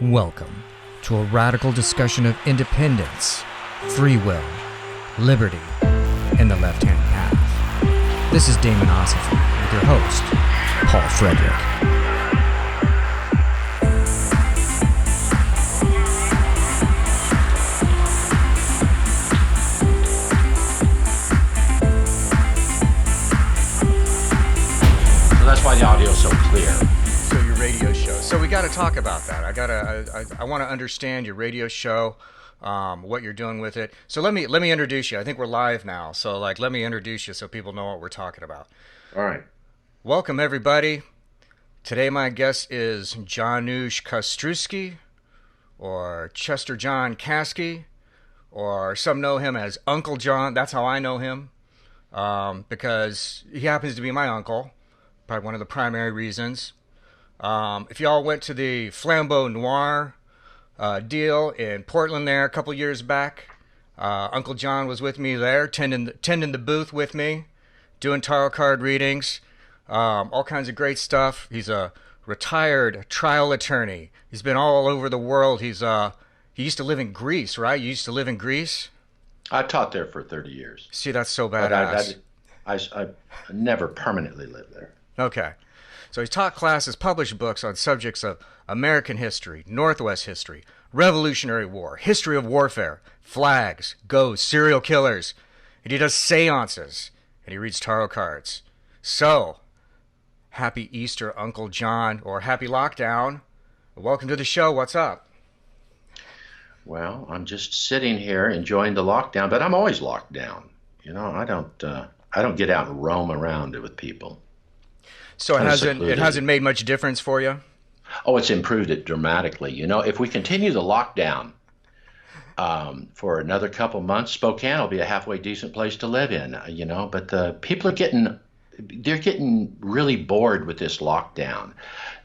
Welcome to a radical discussion of independence, free will, liberty, and the left-hand path. This is Damon Ossifer with your host, Paul Frederick. So that's why the audio is so clear. So your radio show. So we got to talk about that. I want to understand your radio show, what you're doing with it. So let me introduce you. I think we're live now. So let me introduce you so people know what we're talking about. All right. Welcome everybody. Today my guest is Janush Kostrewski, or Chester John Kasky, or some know him as Uncle John. That's how I know him, because he happens to be my uncle. Probably one of the primary reasons. If y'all went to the Flambeau Noir deal in Portland there a couple years back, Uncle John was with me there, tending the booth with me, doing tarot card readings, all kinds of great stuff. He's a retired trial attorney. He's been all over the world. He used to live in Greece, right? You used to live in Greece? I taught there for 30 years. See, that's so badass. But I never permanently lived there. Okay. So he's taught classes, published books on subjects of American history, Northwest history, Revolutionary War, history of warfare, flags, ghosts, serial killers. And he does seances, and he reads tarot cards. So, happy Easter, Uncle John, or happy lockdown. Welcome to the show. What's up? Well, I'm just sitting here enjoying the lockdown, but I'm always locked down. You know, I don't get out and roam around with people. So it hasn't made much difference for you? Oh, it's improved it dramatically. You know, if we continue the lockdown for another couple months, Spokane will be a halfway decent place to live in, you know, but the people are getting really bored with this lockdown.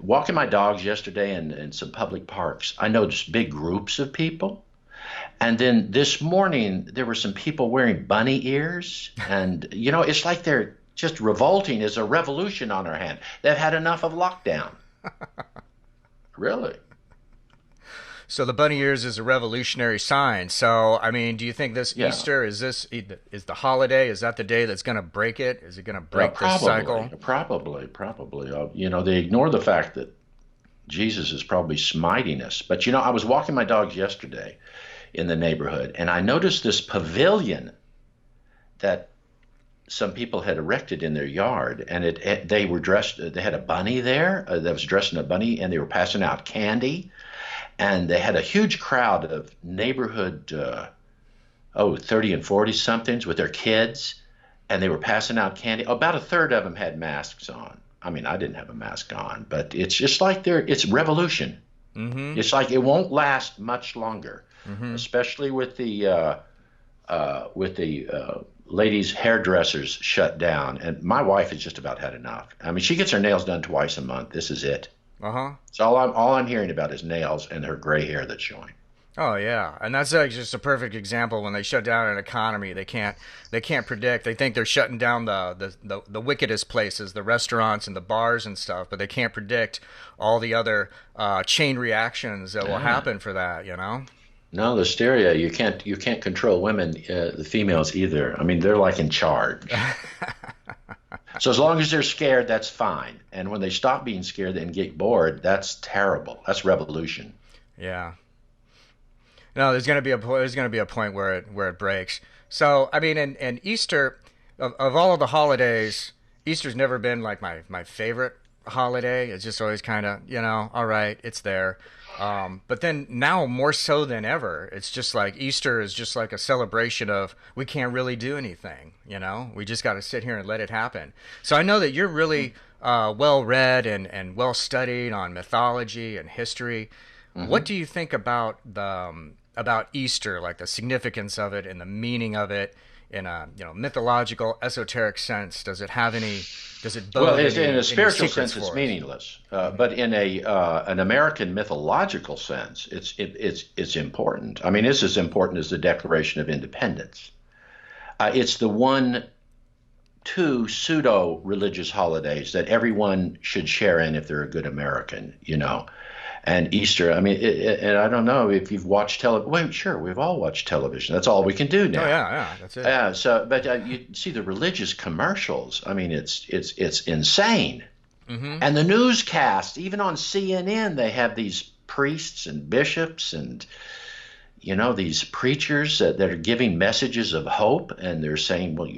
Walking my dogs yesterday in some public parks, I noticed big groups of people. And then this morning, there were some people wearing bunny ears. And, you know, it's like they're just revolting. Is a revolution on our hand. They've had enough of lockdown. Really? So the bunny ears is a revolutionary sign. So, I mean, do you think this Easter, is the holiday, is that the day that's going to break it? Is it going to break this cycle? Probably. You know, they ignore the fact that Jesus is probably smiting us. But, you know, I was walking my dogs yesterday in the neighborhood, and I noticed this pavilion that some people had erected in their yard, and they were dressed. They had a bunny there that was dressed in a bunny, and they were passing out candy, and they had a huge crowd of neighborhood 30 and 40 somethings with their kids, and they were passing out candy. About a third of them had masks on. I mean, I didn't have a mask on, but it's just like it's revolution. Mm-hmm. It's like it won't last much longer, especially with the ladies' hairdressers shut down, and my wife has just about had enough. I mean, she gets her nails done twice a month. This is it. So all I'm hearing about is nails and her gray hair that's showing. Oh yeah, and that's just a perfect example. When they shut down an economy, they can't predict. They think they're shutting down the wickedest places, the restaurants and the bars and stuff, but they can't predict all the other chain reactions that will happen for that. You know. No, the hysteria, you can't control women, the females either. I mean, they're like in charge. So as long as they're scared, that's fine. And when they stop being scared and get bored, that's terrible. That's revolution. Yeah. No, there's going to be a point where it breaks. So, I mean, and Easter, of all of the holidays, Easter's never been like my favorite holiday. It's just always kind of, you know, all right, it's there. But then now more so than ever, it's just like Easter is just like a celebration of we can't really do anything, you know? We just got to sit here and let it happen. So I know that you're really well-read and well-studied on mythology and history. Mm-hmm. What do you think about about Easter, like the significance of it and the meaning of it in a mythological, esoteric sense? Does it have any? Does it bode in a spiritual sense, it's meaningless. But in an American mythological sense, it's important. I mean, it's as important as the Declaration of Independence. It's the one two pseudo-religious holidays that everyone should share in if they're a good American, And Easter, I mean, and I don't know if you've watched television. Well, sure, we've all watched television. That's all we can do Oh now. yeah, that's it. But you see the religious commercials. I mean, it's insane. Mm-hmm. And the newscast, even on CNN, they have these priests and bishops and these preachers that are giving messages of hope, and they're saying, well,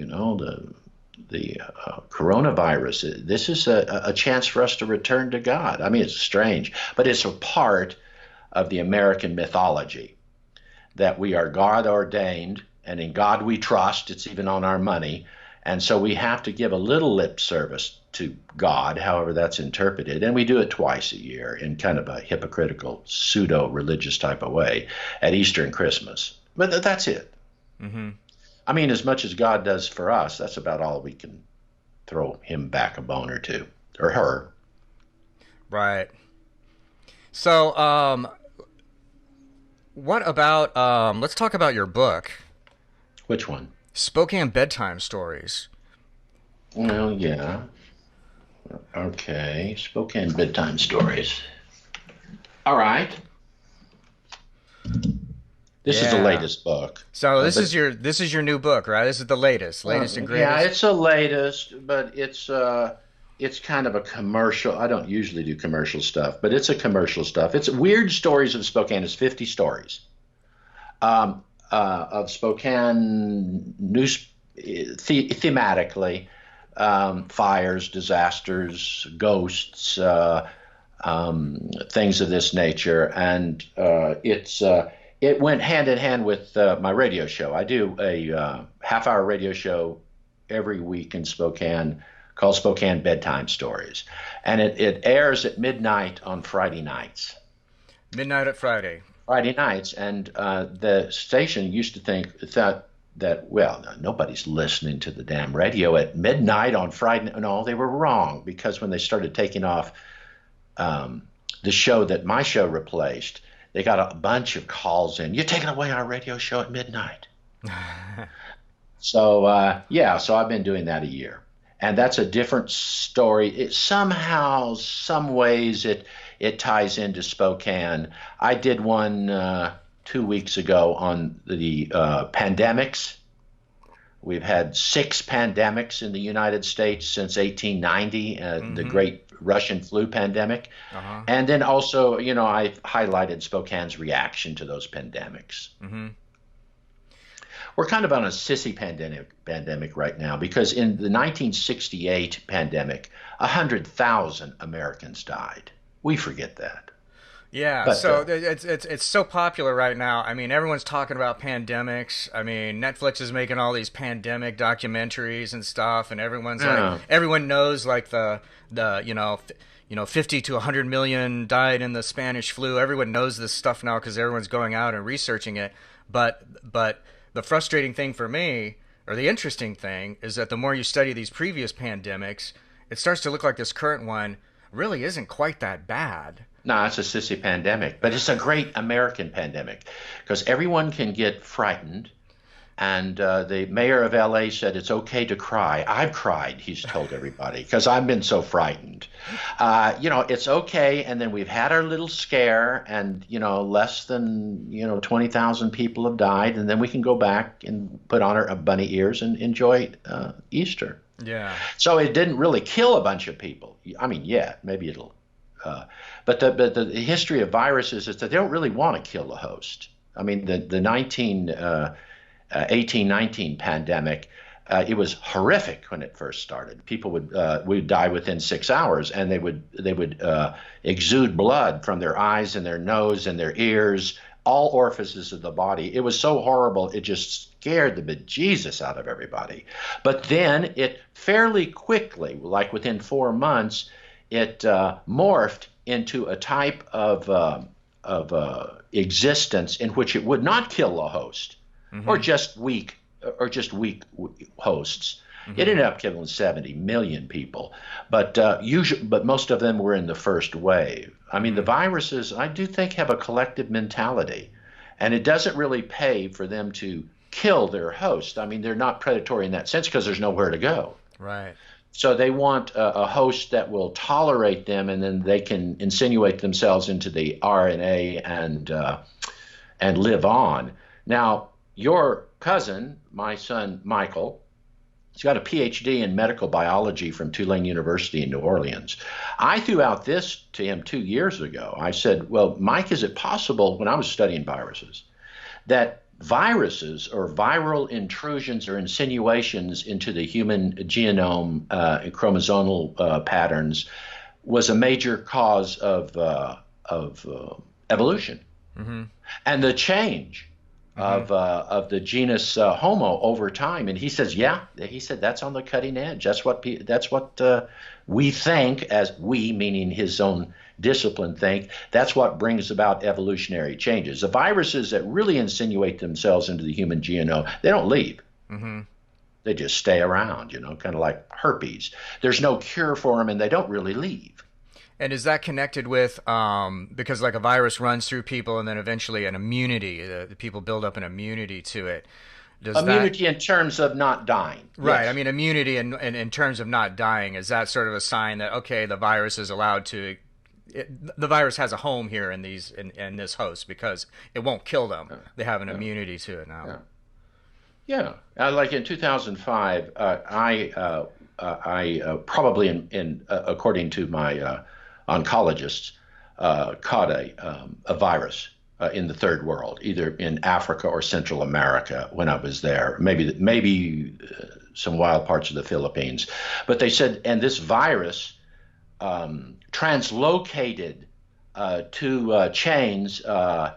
the coronavirus, this is a chance for us to return to God. I mean, it's strange, but it's a part of the American mythology that we are God ordained, and in God we trust. It's even on our money. And so we have to give a little lip service to God, however that's interpreted. And we do it twice a year in kind of a hypocritical, pseudo-religious type of way at Easter and Christmas. But that's it. Mm-hmm. I mean, as much as God does for us, that's about all we can throw him back a bone or two, or her. Right. So, what about, let's talk about your book. Which one? Spokane Bedtime Stories. Well, yeah. Okay, Spokane Bedtime Stories. All right. This is the latest book. So this is your new book, right? This is the latest and greatest. Yeah, it's the latest, but it's kind of a commercial. I don't usually do commercial stuff, but it's a commercial stuff. It's Weird Stories of Spokane. It's 50 stories of Spokane news thematically, fires, disasters, ghosts, things of this nature, and it went hand in hand with my radio show. I do a half-hour radio show every week in Spokane called Spokane Bedtime Stories, and it airs at midnight on Friday nights. Midnight at Friday. Friday nights, and the station used to thought that, well, nobody's listening to the damn radio at midnight on Friday. No, they were wrong, because when they started taking off the show that my show replaced, they got a bunch of calls in. You're taking away our radio show at midnight. So I've been doing that a year, and that's a different story. Somehow, some ways, it ties into Spokane. I did one 2 weeks ago on the pandemics. We've had 6 pandemics in the United States since 1890, the Great Russian flu pandemic. Uh-huh. And then also, I highlighted Spokane's reaction to those pandemics. Mm-hmm. We're kind of on a sissy pandemic right now, because in the 1968 pandemic, 100,000 Americans died. We forget that. Yeah, but, so it's so popular right now. I mean, everyone's talking about pandemics. I mean, Netflix is making all these pandemic documentaries and stuff, and everyone knows like the 50 to 100 million died in the Spanish flu. Everyone knows this stuff now because everyone's going out and researching it. But the frustrating thing for me, or the interesting thing, is that the more you study these previous pandemics, it starts to look like this current one really isn't quite that bad. No, it's a sissy pandemic, but it's a great American pandemic, because everyone can get frightened. And the mayor of LA said it's okay to cry. I've cried, he's told everybody, because I've been so frightened. It's okay. And then we've had our little scare, and, less than, 20,000 people have died. And then we can go back and put on our bunny ears and enjoy Easter. Yeah. So it didn't really kill a bunch of people. I mean, yeah, maybe it'll. But the history of viruses is that they don't really want to kill the host. I mean, the 1819 pandemic, it was horrific when it first started. People would die within 6 hours, and they would exude blood from their eyes and their nose and their ears, all orifices of the body. It was so horrible, it just scared the bejesus out of everybody. But then it fairly quickly, like within 4 months, it morphed into a type of existence in which it would not kill a host, or just weak hosts. Mm-hmm. It ended up killing 70 million people, but most of them were in the first wave. I mean, the viruses, I do think, have a collective mentality, and it doesn't really pay for them to kill their host. I mean, they're not predatory in that sense because there's nowhere to go. Right. So they want a host that will tolerate them, and then they can insinuate themselves into the RNA and live on. Now, your cousin, my son Michael, he's got a PhD in medical biology from Tulane University in New Orleans. I threw out this to him 2 years ago. I said, well, Mike, is it possible, when I was studying viruses, that viruses or viral intrusions or insinuations into the human genome and chromosomal patterns was a major cause of evolution Mm-hmm. and the change Mm-hmm. of the genus Homo over time. And he says, yeah, he said that's on the cutting edge. That's what we think, as we meaning his own discipline think. That's what brings about evolutionary changes. The viruses that really insinuate themselves into the human genome, they don't leave. Mm-hmm. They just stay around, kind of like herpes. There's no cure for them, and they don't really leave. And is that connected with because like a virus runs through people and then eventually an immunity, the people build up an immunity to it. Does that Immunity in terms of not dying. right? I Yes. mean, immunity in terms of not dying, is that sort of a sign that okay, the virus is allowed to the virus has a home here in in this host because it won't kill them. They have an Yeah. immunity to it now. Yeah. Yeah, like in 2005, I probably according to my oncologists, caught a virus in the third world, either in Africa or Central America when I was there, maybe some wild parts of the Philippines. But they said, and this virus translocated to chains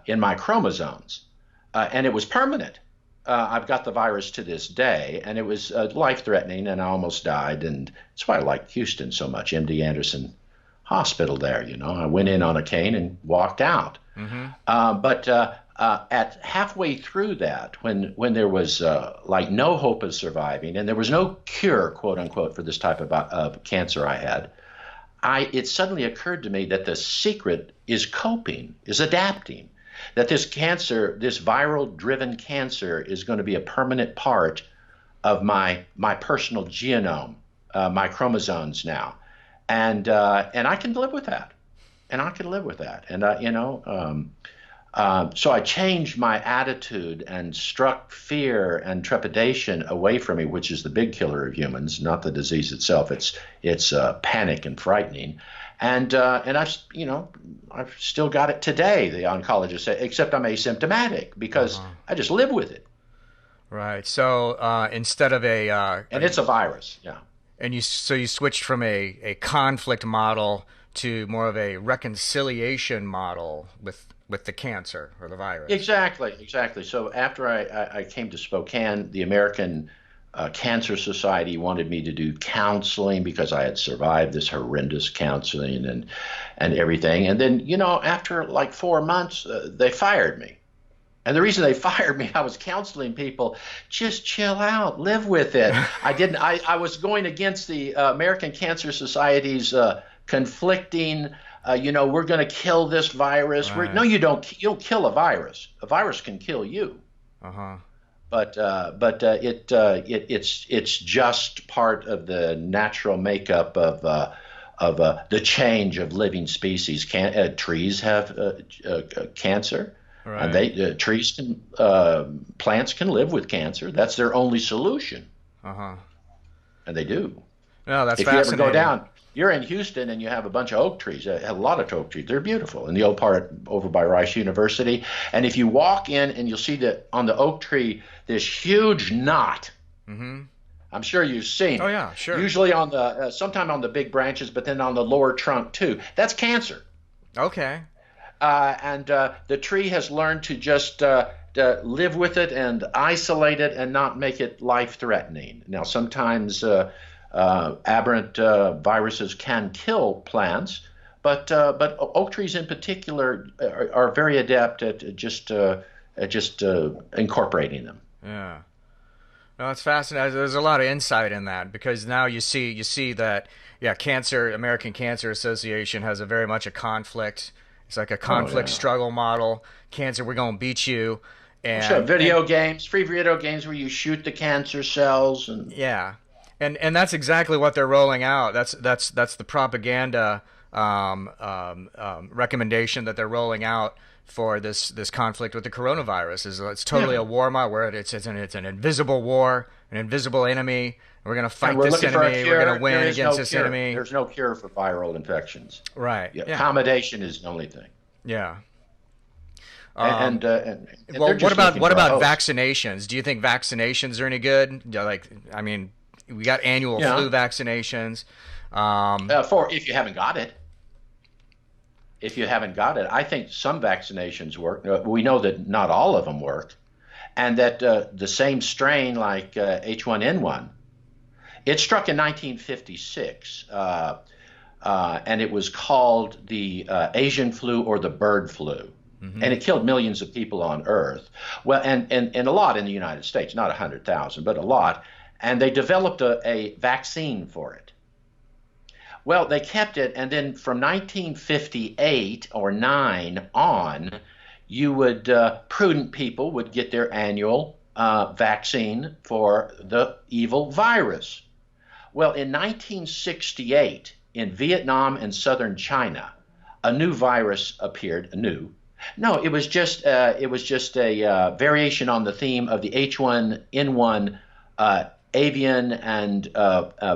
in my chromosomes, and it was permanent. I've got the virus to this day, and it was life-threatening, and I almost died. And that's why I like Houston so much, MD Anderson Hospital there. I went in on a cane and walked out. Mm-hmm. But at halfway through that, when there was like no hope of surviving, and there was no cure, quote unquote, for this type of cancer I had, it suddenly occurred to me that the secret is coping, is adapting. That this cancer, this viral-driven cancer, is going to be a permanent part of my personal genome, my chromosomes now, and I can live with that, and I can live with that, and so I changed my attitude and struck fear and trepidation away from me, which is the big killer of humans, not the disease itself. It's panic and frightening, and I've still got it today. The oncologist said, except I'm asymptomatic because Uh-huh. I just live with it, Right. So instead of and it's a virus. Yeah. and you switched from a conflict model to more of a reconciliation model with the cancer or the virus. Exactly, exactly. So after I came to Spokane, the American Cancer Society wanted me to do counseling because I had survived this horrendous counseling and everything. And then, after like 4 months, they fired me. And the reason they fired me, I was counseling people, just chill out, live with it. I was going against the American Cancer Society's conflicting, we're going to kill this virus. Right. No, you don't. You don't kill a virus. A virus can kill you. Uh-huh. It's just part of the natural makeup of the change of living species. Trees have cancer. And Right. plants can live with cancer. That's their only solution, Uh-huh. and they do. No, that's If you ever go fascinating. down, you're in Houston and you have a bunch of oak trees, a lot of oak trees. They're beautiful in the old part over by Rice University. And if you walk in and you'll see that on the oak tree, this huge knot. Mm-hmm. I'm sure you've seen Oh it. yeah, sure. Usually on the, sometime on the big branches, but then on the lower trunk too. That's cancer. Okay. And the tree has learned to just live with it and isolate it and not make it life-threatening. Now, sometimes aberrant viruses can kill plants, but oak trees in particular are very adept at just incorporating them. Yeah. No, it's fascinating. There's a lot of insight in that because now you see that American Cancer Association has a very much a conflict. It's like a Oh conflict yeah. struggle model. Cancer, we're gonna beat you, Sure, and video games, free video games where you shoot the cancer cells and yeah, And that's exactly what they're rolling out. That's the propaganda recommendation that they're rolling out for this conflict with the coronavirus. Is it's totally Yeah. a war model where it's an invisible war, an invisible enemy. We're gonna And fight we're this looking for a enemy. We're gonna cure. There win is against no this cure. enemy. There's no cure for viral infections. Right. Yeah, Yeah. accommodation is the only thing. Yeah. And, Um, and, uh, and they're well, what just about looking for a host. vaccinations? Do you think vaccinations are any good? Like, I mean, we got annual Yeah. flu vaccinations. Um, For if you haven't got it, if you haven't got it, I think some vaccinations work. We know that not all of them work, and that the same strain like H1N1, it struck in 1956, and it was called the Asian flu or the bird flu. And mhm. it killed millions of people on Earth. Well, and a lot in the United States, not 100,000, but a lot. And they developed a vaccine for it. Well, they kept it, and then from 1958 or 9 on, you would prudent people would get their annual vaccine for the evil virus. Well, in 1968, in Vietnam and southern China, a new virus appeared. A new, no, it was just a variation on the theme of the H1N1 avian and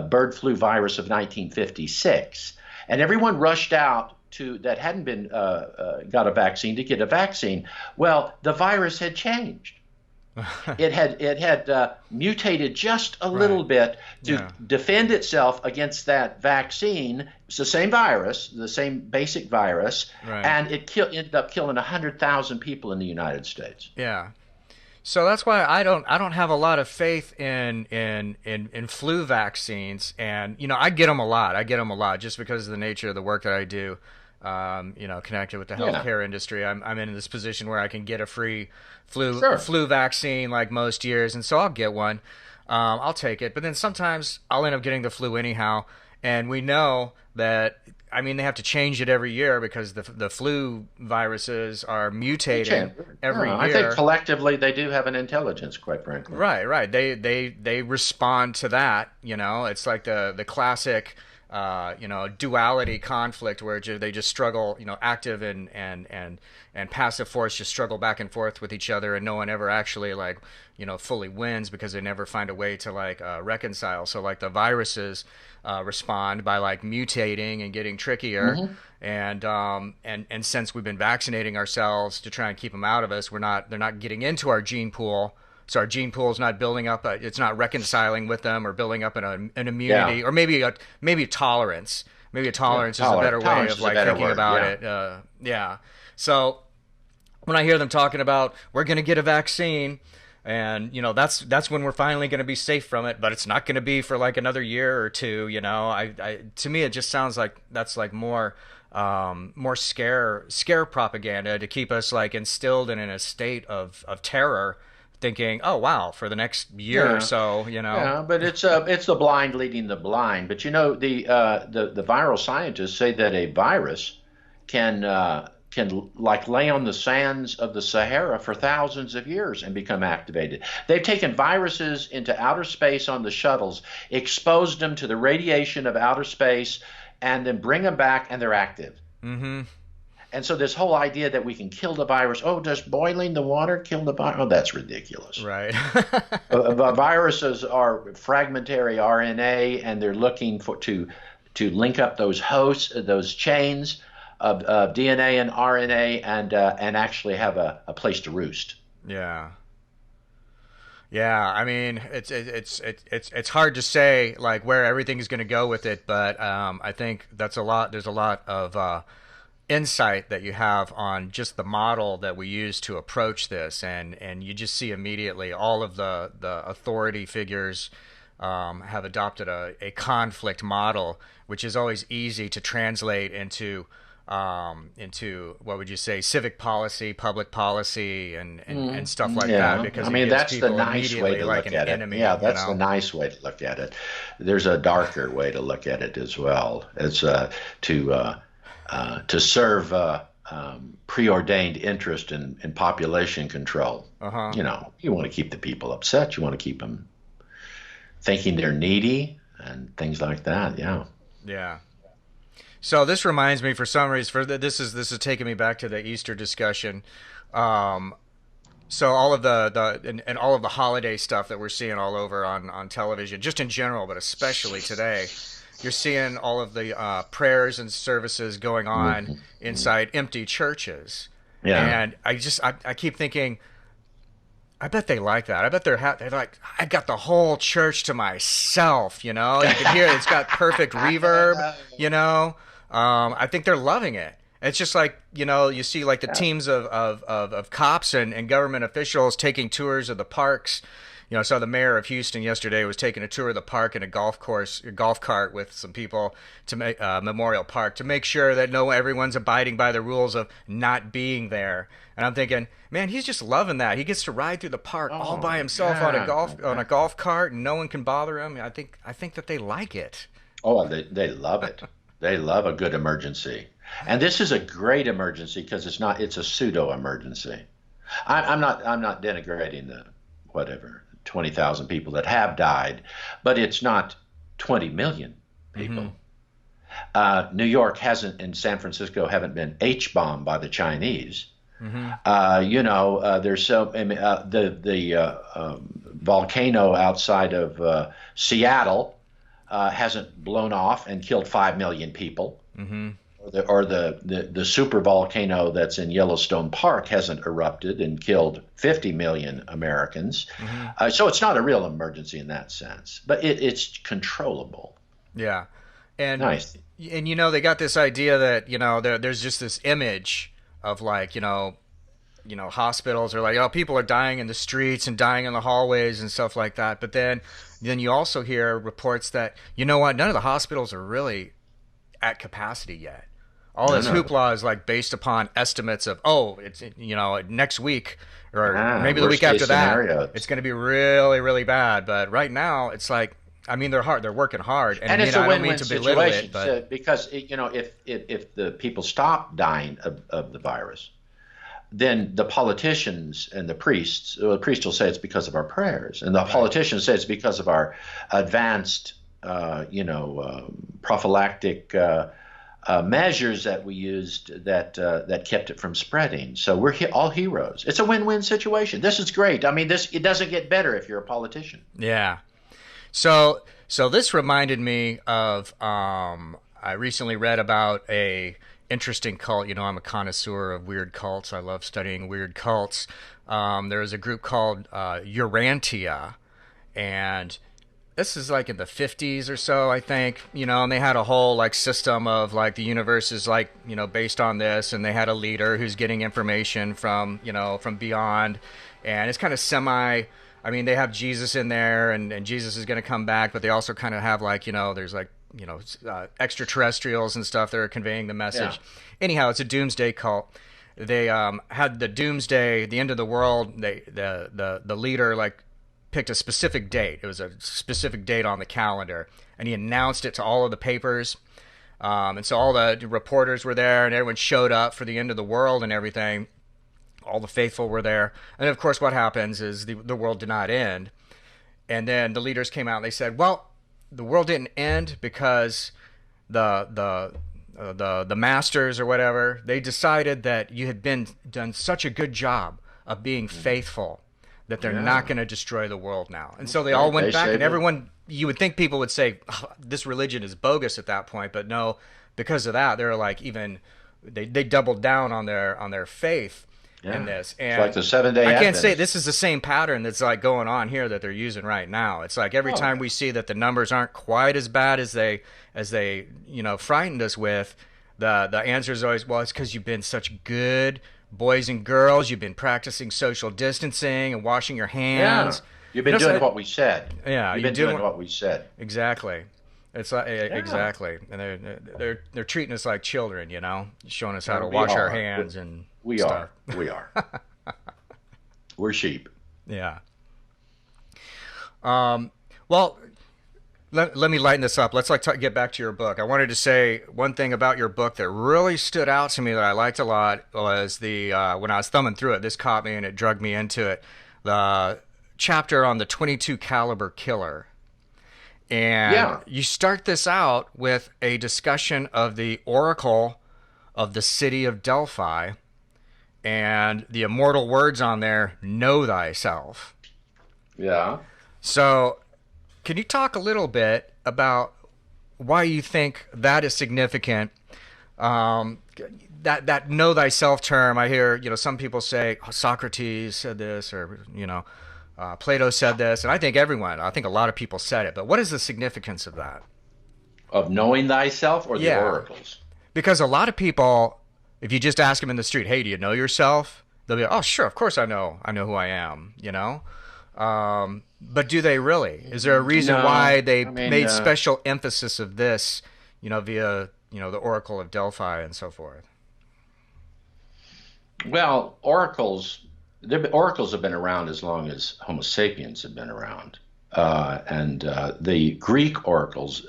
bird flu virus of 1956, and everyone rushed out to that hadn't been got a vaccine to get a vaccine. Well, the virus had changed. It had mutated just a little Right. bit to Yeah. defend itself against that vaccine. It's the same virus, the same basic virus, Right. and ended up killing 100,000 people in the United States. Yeah. So that's why I don't have a lot of faith in flu vaccines, and I get them a lot. I get them a lot just because of the nature of the work that I do. Connected with the Yeah, healthcare industry, I'm in this position where I can get a free sure. flu vaccine like most years, and so I'll get one. I'll take it, but then sometimes I'll end up getting the flu anyhow, and we know that. I mean, they have to change it every year because the flu viruses are mutating every I think year. collectively they do have an intelligence, quite frankly. Right, right. They respond to that. It's like the classic, duality conflict where they just struggle. Active and passive force just struggle back and forth with each other, and no one ever actually fully wins because they never find a way to reconcile. So like the viruses respond by mutating and getting trickier. Hmm. And since we've been vaccinating ourselves to try and keep them out of us, they're not getting into our gene pool. So our gene pool is not building up. It's not reconciling with them or building up an Yeah, immunity, or maybe a tolerance. Maybe a tolerance is a better way tolerance of is a better thinking word. about Yeah, it. Yeah. So when I hear them talking about we're going to get a vaccine, and that's when we're finally going to be safe from it, but it's not going to be for another year or two. To me it just sounds like that's more scare propaganda to keep us instilled and in a state of terror, thinking, oh wow, for the next year or yeah. so. Yeah, but it's the blind leading the blind. But the viral scientists say that a virus can lay on the sands of the Sahara for thousands of years and become activated. They've taken viruses into outer space on the shuttles, exposed them to the radiation of outer space, and then bring them back, and they're active. Mm-hmm. And so this whole idea that we can kill the virus, oh, does boiling the water kill the virus? Oh, that's ridiculous. Right. Viruses are fragmentary RNA, and they're looking to link up those hosts, those chains of DNA and RNA, and actually have a place to roost. Yeah. Yeah, I mean, it's hard to say where everything's going to go with it, but I think that's a lot. There's a lot of insight that you have on just the model that we use to approach this, and you just see immediately all of the authority figures have adopted a conflict model, which is always easy to translate into what would you say, civic policy, public policy, and stuff like that, Yeah, because I it mean gives that's the people nice way immediately to like look an at it. enemy, Yeah, that's the nice way to look at it. There's a darker way to look at it as well. It's to serve preordained interest in population control. Uh-huh. You want to keep the people upset. You want to keep them thinking they're needy and things like that. Yeah. Yeah. So this reminds me, for some reason, this is taking me back to the Easter discussion. Um, so all of and all of the holiday stuff that we're seeing all over on television, just in general, but especially today, you're seeing all of the prayers and services going on inside empty churches, Yeah. and I keep thinking, I bet they like that. I bet they're like, I got the whole church to myself. You know, you can hear it's got perfect reverb. You know, I think they're loving it. It's just like, you know, you see like the teams of cops and government officials taking tours of the parks. You know, so the mayor of Houston yesterday was taking a tour of the park in a golf cart with some people to make Memorial Park to make sure that everyone's abiding by the rules of not being there. And I'm thinking, man, he's just loving that. He gets to ride through the park all by himself on a golf cart, and no one can bother him. I think that they like it. Oh, they love it. They love a good emergency. And this is a great emergency because it's a pseudo emergency. I'm not denigrating the whatever 20,000 people that have died, but it's not 20 million people. New York hasn't, and San Francisco haven't been H-bombed by the Chinese. There's the volcano outside of Seattle hasn't blown off and killed 5 million people. Or the super volcano that's in Yellowstone Park hasn't erupted and killed 50 million Americans. So it's not a real emergency in that sense, but it's controllable. Yeah. And nice. And you know, they got this idea that, you know, there's just this image of like, you know, hospitals are like, oh, people are dying in the streets and dying in the hallways and stuff like that. But then you also hear reports that, you know what, none of the hospitals are really at capacity yet. All this hoopla is like based upon estimates of, oh, it's, you know, next week or maybe the week after that, it's going to be really, really bad. But right now, it's like, I mean, they're working hard, and it's a win-win situation. Because if the people stop dying of the virus, then the politicians and the priests will say it's because of our prayers, and the politicians say it's because of our advanced, prophylactic measures that we used that kept it from spreading. So we're all heroes. It's a win-win situation. This is great. I mean, it doesn't get better if you're a politician. Yeah. So this reminded me of I recently read about a interesting cult. You know, I'm a connoisseur of weird cults. I love studying weird cults. There was a group called Urantia, and this is like in the 50s or so, I think, you know, and they had a whole like system of like the universe is like, you know, based on this, and they had a leader who's getting information from, you know, from beyond, and it's kind of I mean, they have Jesus in there, and Jesus is going to come back, but they also kind of have like, you know, there's like, you know, extraterrestrials and stuff that are conveying the message. Yeah. Anyhow, it's a doomsday cult. They had the doomsday, the end of the world. The leader like picked a specific date. It was a specific date on the calendar, and he announced it to all of the papers. And so all the reporters were there, and everyone showed up for the end of the world and everything. All the faithful were there. And of course, what happens is the world did not end. And then the leaders came out and they said, well, the world didn't end because the masters or whatever, they decided that you had done such a good job of being faithful that they're not going to destroy the world now. And so they all went back, and everyone, you would think people would say, oh, this religion is bogus at that point, but no, because of that, they're like they doubled down on their faith. Yeah. In this, and it's like the 7-day I can't say this is the same pattern that's like going on here that they're using right now. It's like every time we see that the numbers aren't quite as bad as they you know frightened us with, the answer is always, well, it's because you've been such good boys and girls. You've been practicing social distancing and washing your hands. Yeah. You've been doing what we said. Yeah, you've been doing what we said. Exactly. It's like exactly, and they're treating us like children, you know, showing us how to wash our hands and. We are. We're sheep. Yeah. Well, let me lighten this up. Let's get back to your book. I wanted to say one thing about your book that really stood out to me that I liked a lot was when I was thumbing through it, this caught me and it drugged me into it. The chapter on the .22 caliber killer. And Yeah. you start this out with a discussion of the oracle of the city of Delphi and the immortal words on there, know thyself. Yeah. So, can you talk a little bit about why you think that is significant? Um, that know thyself term, I hear some people say Socrates said this, or Plato said this, and I think a lot of people said it. But what is the significance of that? Of knowing thyself or the Yeah, oracles? because a lot of people, if you just ask them in the street, "Hey, do you know yourself?" They'll be, "Oh, sure, of course I know. I know who I am." But do they really? Is there a reason why No. I they mean, made special emphasis of this, via the Oracle of Delphi and so forth? well, oracles have been around as long as Homo sapiens have been around. And the Greek oracles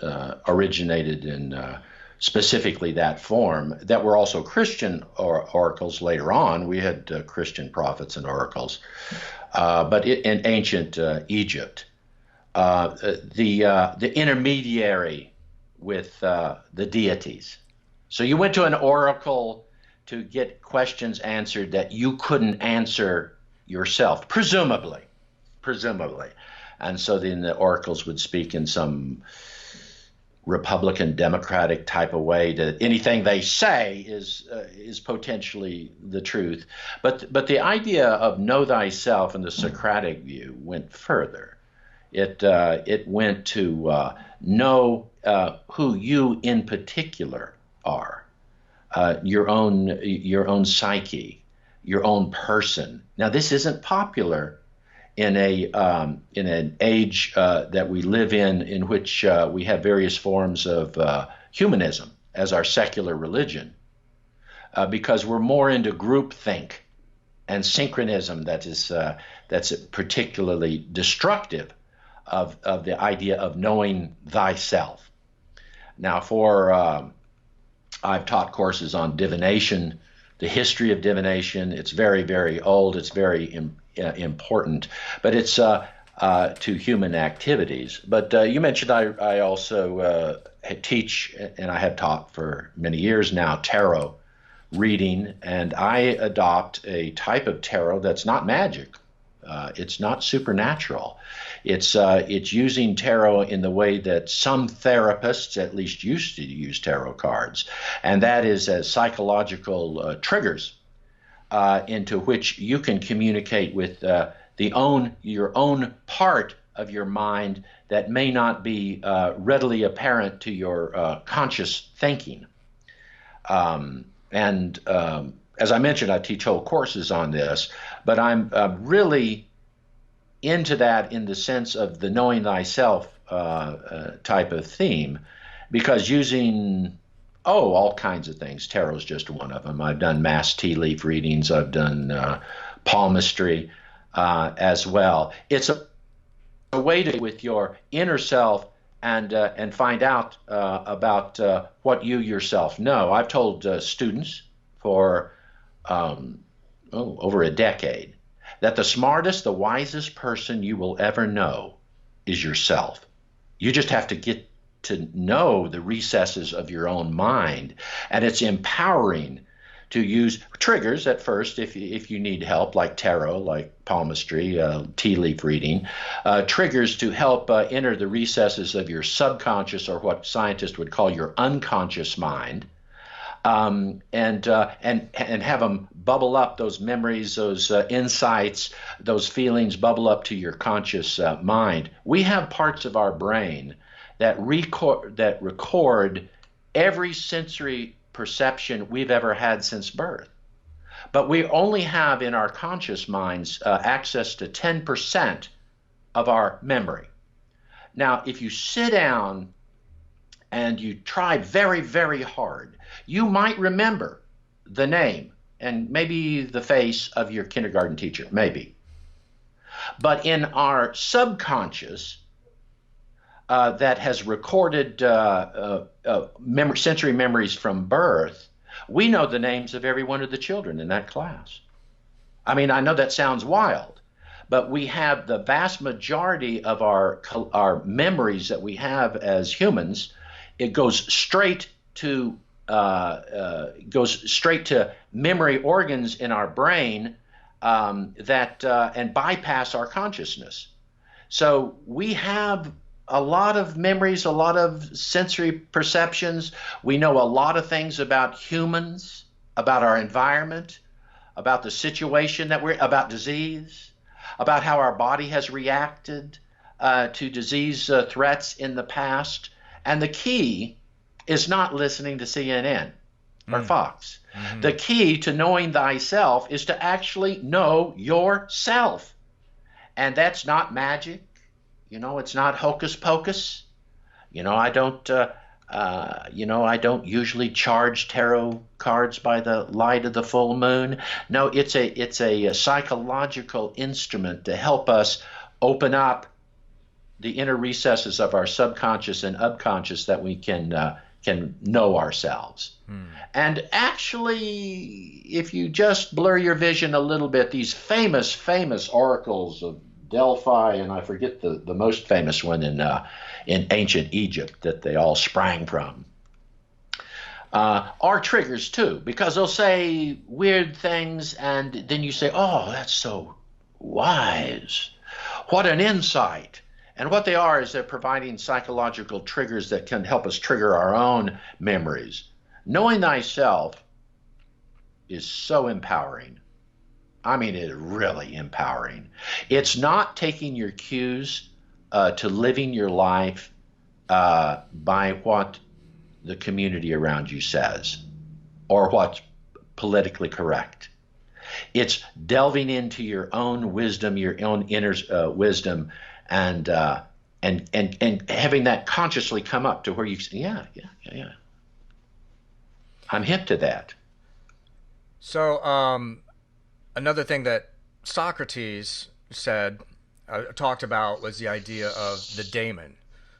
originated in specifically that form, that were also Christian oracles later on. We had Christian prophets and oracles. In ancient Egypt, the intermediary with the deities. So you went to an oracle to get questions answered that you couldn't answer yourself, presumably. And so then the oracles would speak in some Republican Democratic type of way that anything they say is potentially the truth. But the idea of know thyself in the Socratic view went further. It went to know who you in particular are, your own psyche, your own person. Now this isn't popular in an age that we live in which we have various forms of humanism as our secular religion, because we're more into groupthink and synchronism that's particularly destructive of the idea of knowing thyself. Now, I've taught courses on divination, the history of divination. It's very, very old. It's very important, but it's to human activities. But you mentioned I also teach, and I have taught for many years now, tarot reading, and I adopt a type of tarot that's not magic. It's not supernatural. It's using tarot in the way that some therapists at least used to use tarot cards, and that is as psychological triggers into which you can communicate with your own part of your mind that may not be readily apparent to your conscious thinking. And As I mentioned, I teach whole courses on this, but I'm really into that in the sense of the knowing thyself type of theme, because using all kinds of things. Tarot is just one of them. I've done mass tea leaf readings. I've done palmistry as well. It's a way to with your inner self and find out about what you yourself know. I've told students for over a decade that the smartest, the wisest person you will ever know is yourself. You just have to get to know the recesses of your own mind, and it's empowering to use triggers at first if you need help, like tarot, like palmistry, tea leaf reading, triggers to help enter the recesses of your subconscious, or what scientists would call your unconscious mind, and have them bubble up, those memories, those insights, those feelings bubble up to your conscious mind. We have parts of our brain that record every sensory perception we've ever had since birth. But we only have in our conscious minds access to 10% of our memory. Now, if you sit down and you try very, very hard, you might remember the name and maybe the face of your kindergarten teacher, maybe. But in our subconscious, that has recorded sensory memories from birth, we know the names of every one of the children in that class. I mean, I know that sounds wild, but we have the vast majority of our memories that we have as humans. It goes straight to memory organs in our brain that and bypass our consciousness. So we have a lot of memories, a lot of sensory perceptions. We know a lot of things about humans, about our environment, about the situation about disease, about how our body has reacted to disease threats in the past. And the key is not listening to CNN or Fox. Mm-hmm. The key to knowing thyself is to actually know yourself. And that's not magic. It's not hocus pocus. I don't usually charge tarot cards by the light of the full moon. No, it's a psychological instrument to help us open up the inner recesses of our subconscious and unconscious, that we can know ourselves. And actually, if you just blur your vision a little bit, these famous oracles of Delphi, and I forget the most famous one in ancient Egypt that they all sprang from, are triggers too, because they'll say weird things, and then you say, "Oh, that's so wise! What an insight!" And what they are is they're providing psychological triggers that can help us trigger our own memories. Knowing thyself is so empowering. I mean, it's really empowering. It's not taking your cues to living your life by what the community around you says or what's politically correct. It's delving into your own wisdom, your own inner wisdom, and having that consciously come up to where you say, yeah, I'm hip to that. So another thing that Socrates talked about was the idea of the daemon.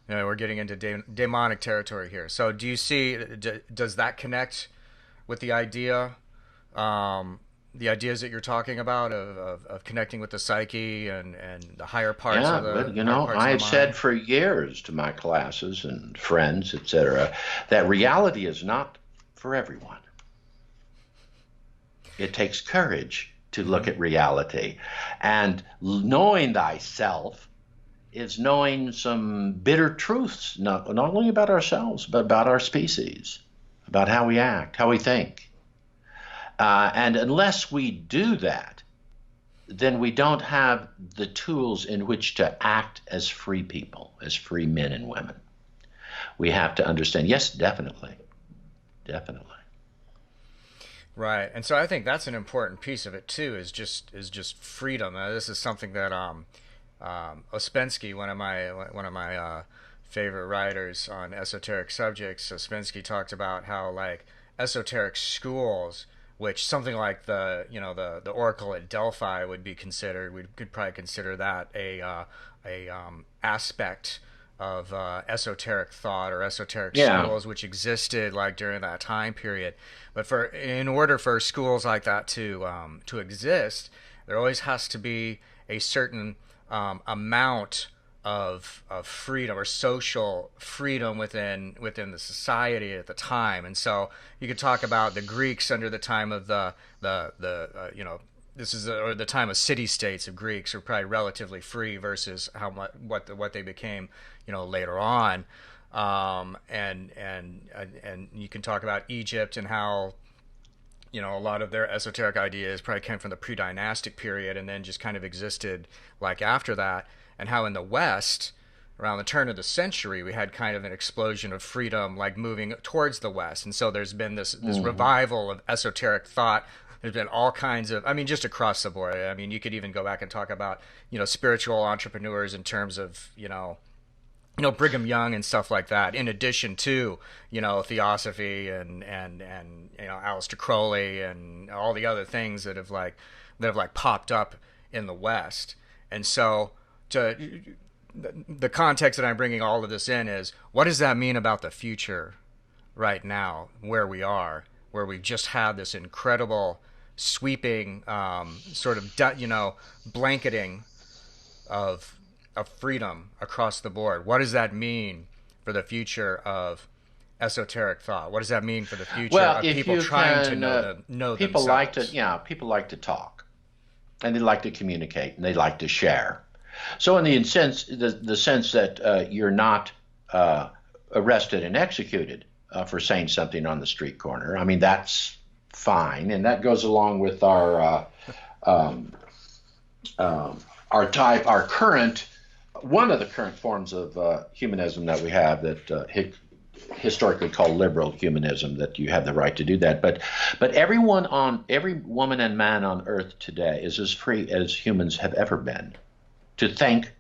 We're getting into demonic territory here. So do you see, does that connect with the idea, the ideas that you're talking about of connecting with the psyche and the higher parts of the but I've said for years to my classes and friends, etc., that reality is not for everyone. It takes courage to look at reality. And knowing thyself is knowing some bitter truths, not only about ourselves, but about our species, about how we act, how we think. And unless we do that, then we don't have the tools in which to act as free people, as free men and women. We have to understand, yes, definitely. Right, and so I think that's an important piece of it too. Is just freedom. This is something that Ouspensky, one of my favorite writers on esoteric subjects, Ouspensky talked about how like esoteric schools, which something like the Oracle at Delphi would be considered. We could probably consider that a aspect of esoteric thought or esoteric schools which existed like during that time period. But in order for schools like that to exist, there always has to be a certain amount of freedom or social freedom within the society at the time. And so you could talk about the Greeks under the time of the the time of city-states of Greeks were probably relatively free versus what they became later on. And you can talk about Egypt and how a lot of their esoteric ideas probably came from the pre-dynastic period and then just kind of existed like after that, and how in the West around the turn of the century we had kind of an explosion of freedom like moving towards the West. And so there's been this revival of esoteric thought. There's been all kinds of, just across the board. You could even go back and talk about spiritual entrepreneurs in terms of Brigham Young and stuff like that, in addition to, Theosophy and Aleister Crowley and all the other things that have popped up in the West. And so the context that I'm bringing all of this in is, what does that mean about the future right now, where we are, where we've just had this incredible sweeping sort of, blanketing of freedom across the board. What does that mean for the future of esoteric thought? What does that mean for the future Well, of if people you trying to can, know people like to, themselves? people like to talk, and they like to communicate, and they like to share. So, in the sense that you're not uh, arrested and executed for saying something on the street corner, I mean that's fine, and that goes along with um, our current, one of the current forms of humanism that we have that historically called liberal humanism, that you have the right to do that. But every woman and man on earth today is as free as humans have ever been to think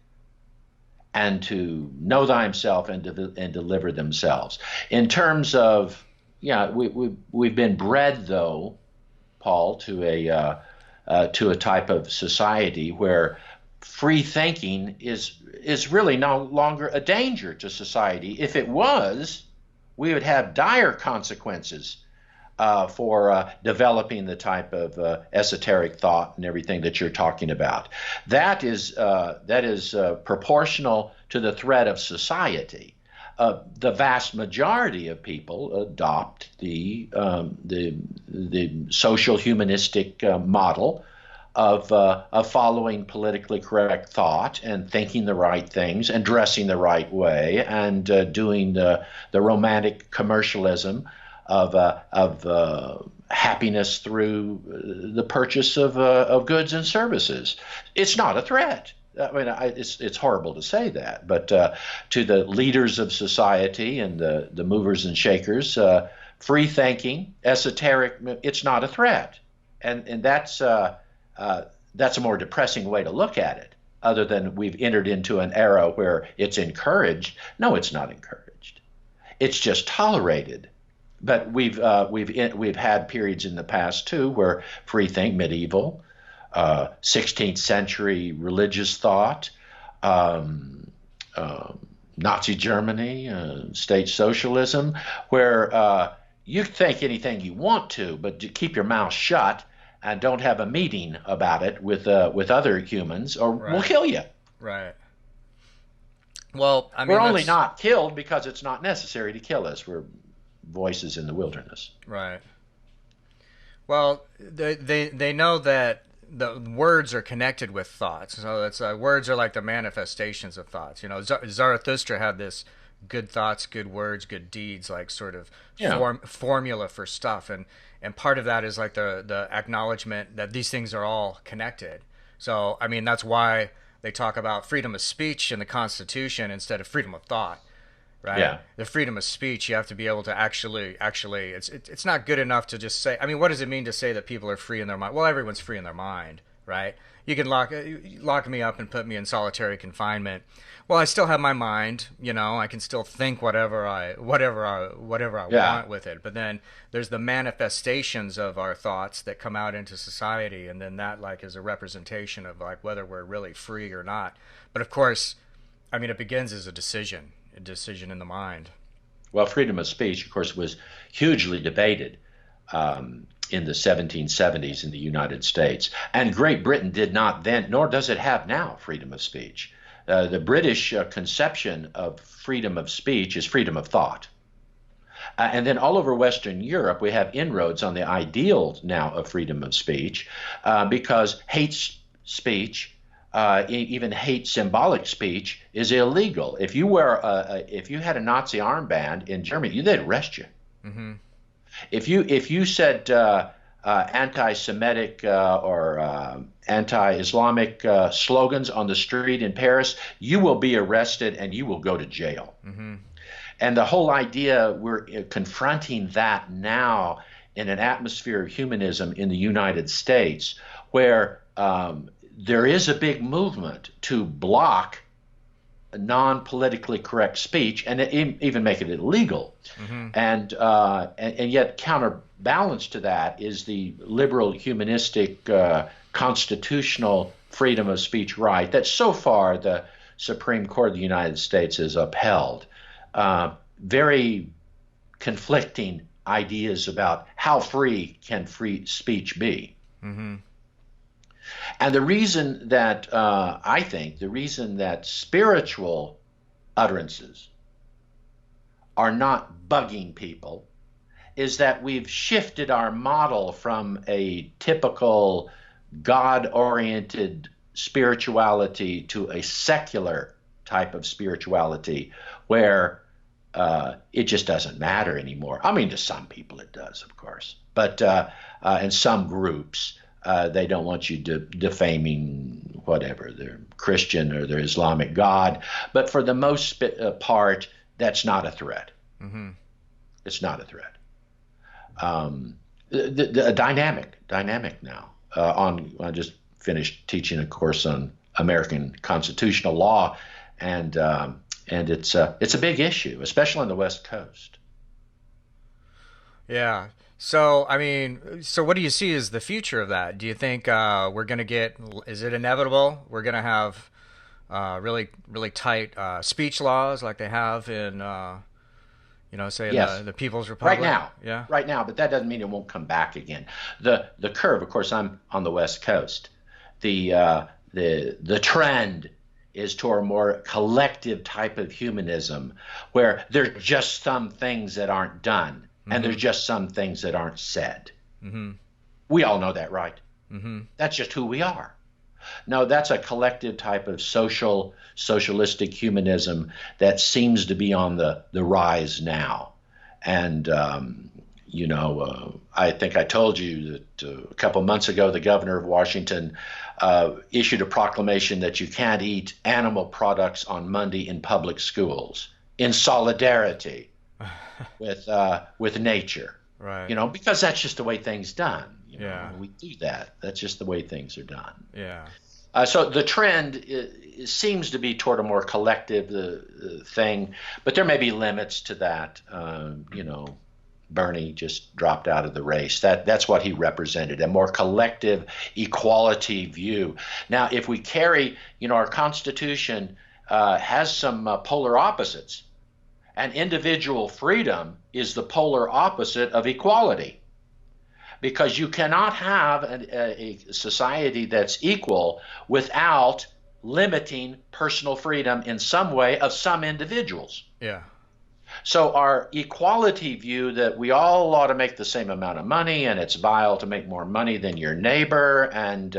and to know thyself and deliver themselves. In terms of, yeah, we've been bred, though, Paul, to a type of society where free thinking is really no longer a danger to society. If it was, we would have dire consequences for developing the type of esoteric thought and everything that you're talking about. That is proportional to the threat of society. The vast majority of people adopt the social humanistic model of following politically correct thought and thinking the right things and dressing the right way and doing the romantic commercialism of happiness through the purchase of goods and services. It's not a threat. I mean, it's horrible to say that, but to the leaders of society and the movers and shakers, free thinking, esoteric, it's not a threat, and that's a more depressing way to look at it. Other than we've entered into an era where it's encouraged. No, it's not encouraged. It's just tolerated. But we've had periods in the past too where free think, medieval, 16th century religious thought, Nazi Germany, state socialism, where you think anything you want to, but keep your mouth shut and don't have a meeting about it with other humans, or we'll Right. kill you. Right. Well, I We're mean only that's not killed because it's not necessary to kill us. We're voices in the wilderness. right. Well, they know that the words are connected with thoughts. So it's words are like the manifestations of thoughts. You know, Zarathustra had this good thoughts, good words, good deeds, like sort of Yeah. formula for stuff, and part of that is like the acknowledgement that these things are all connected. So I mean that's why they talk about freedom of speech in the Constitution instead of freedom of thought, right? Yeah. The freedom of speech, you have to be able to actually it's not good enough to just say. I mean, what does it mean to say that people are free in their mind? Well, everyone's free in their mind, right? You can lock me up and put me in solitary confinement. Well, I still have my mind, you know. I can still think whatever I Yeah. want with it. But then there's the manifestations of our thoughts that come out into society, and then that like is a representation of like whether we're really free or not. But of course, I mean, it begins as a decision in the mind. Well, freedom of speech, of course, was hugely debated in the 1770s in the United States. And Great Britain did not then, nor does it have now, freedom of speech. The British conception of freedom of speech is freedom of thought. And then all over Western Europe, we have inroads on the ideal now of freedom of speech because hate speech, even hate symbolic speech, is illegal. If you had a Nazi armband in Germany, they'd arrest you. Mm-hmm. If you said anti-Semitic or anti-Islamic slogans on the street in Paris, you will be arrested and you will go to jail. Mm-hmm. And the whole idea, we're confronting that now in an atmosphere of humanism in the United States, where there is a big movement to block non-politically correct speech and even make it illegal. Mm-hmm. And yet counterbalance to that is the liberal humanistic constitutional freedom of speech right that so far the Supreme Court of the United States has upheld. Very conflicting ideas about how free can free speech be. Mm-hmm. And the reason that I think the reason that spiritual utterances are not bugging people is that we've shifted our model from a typical God oriented spirituality to a secular type of spirituality where it just doesn't matter anymore. I mean, to some people it does, of course, but in some groups, they don't want you defaming whatever, their Christian or their Islamic God. But for the most part, that's not a threat. Mm-hmm. It's not a threat. A dynamic now. I just finished teaching a course on American constitutional law, and it's a big issue, especially on the West Coast. Yeah. So, I mean, so what do you see as the future of that? Do you think we're going to get, is it inevitable? We're going to have really, really tight speech laws like they have in, say Yes, the People's right Republic? now, Yeah. right now, but that doesn't mean it won't come back again. The curve, of course, I'm on the West Coast. The trend is toward a more collective type of humanism, where there are just some things that aren't done, and Mm-hmm. there's just some things that aren't said. Mm-hmm. We all know that, right? Mm-hmm. That's just who we are. No, that's a collective type of socialistic humanism that seems to be on the rise now. And I think I told you that a couple of months ago, the governor of Washington issued a proclamation that you can't eat animal products on Monday in public schools in solidarity with nature. Right. Because that's just the way things done. Yeah. We do that. That's just the way things are done. Yeah. So the trend seems to be toward a more collective thing, but there may be limits to that. Bernie just dropped out of the race. That's what he represented, a more collective equality view. Now, if we carry, our Constitution has some polar opposites, and individual freedom is the polar opposite of equality. Because you cannot have a society that's equal without limiting personal freedom in some way of some individuals. Yeah. So our equality view that we all ought to make the same amount of money, and it's vile to make more money than your neighbor, and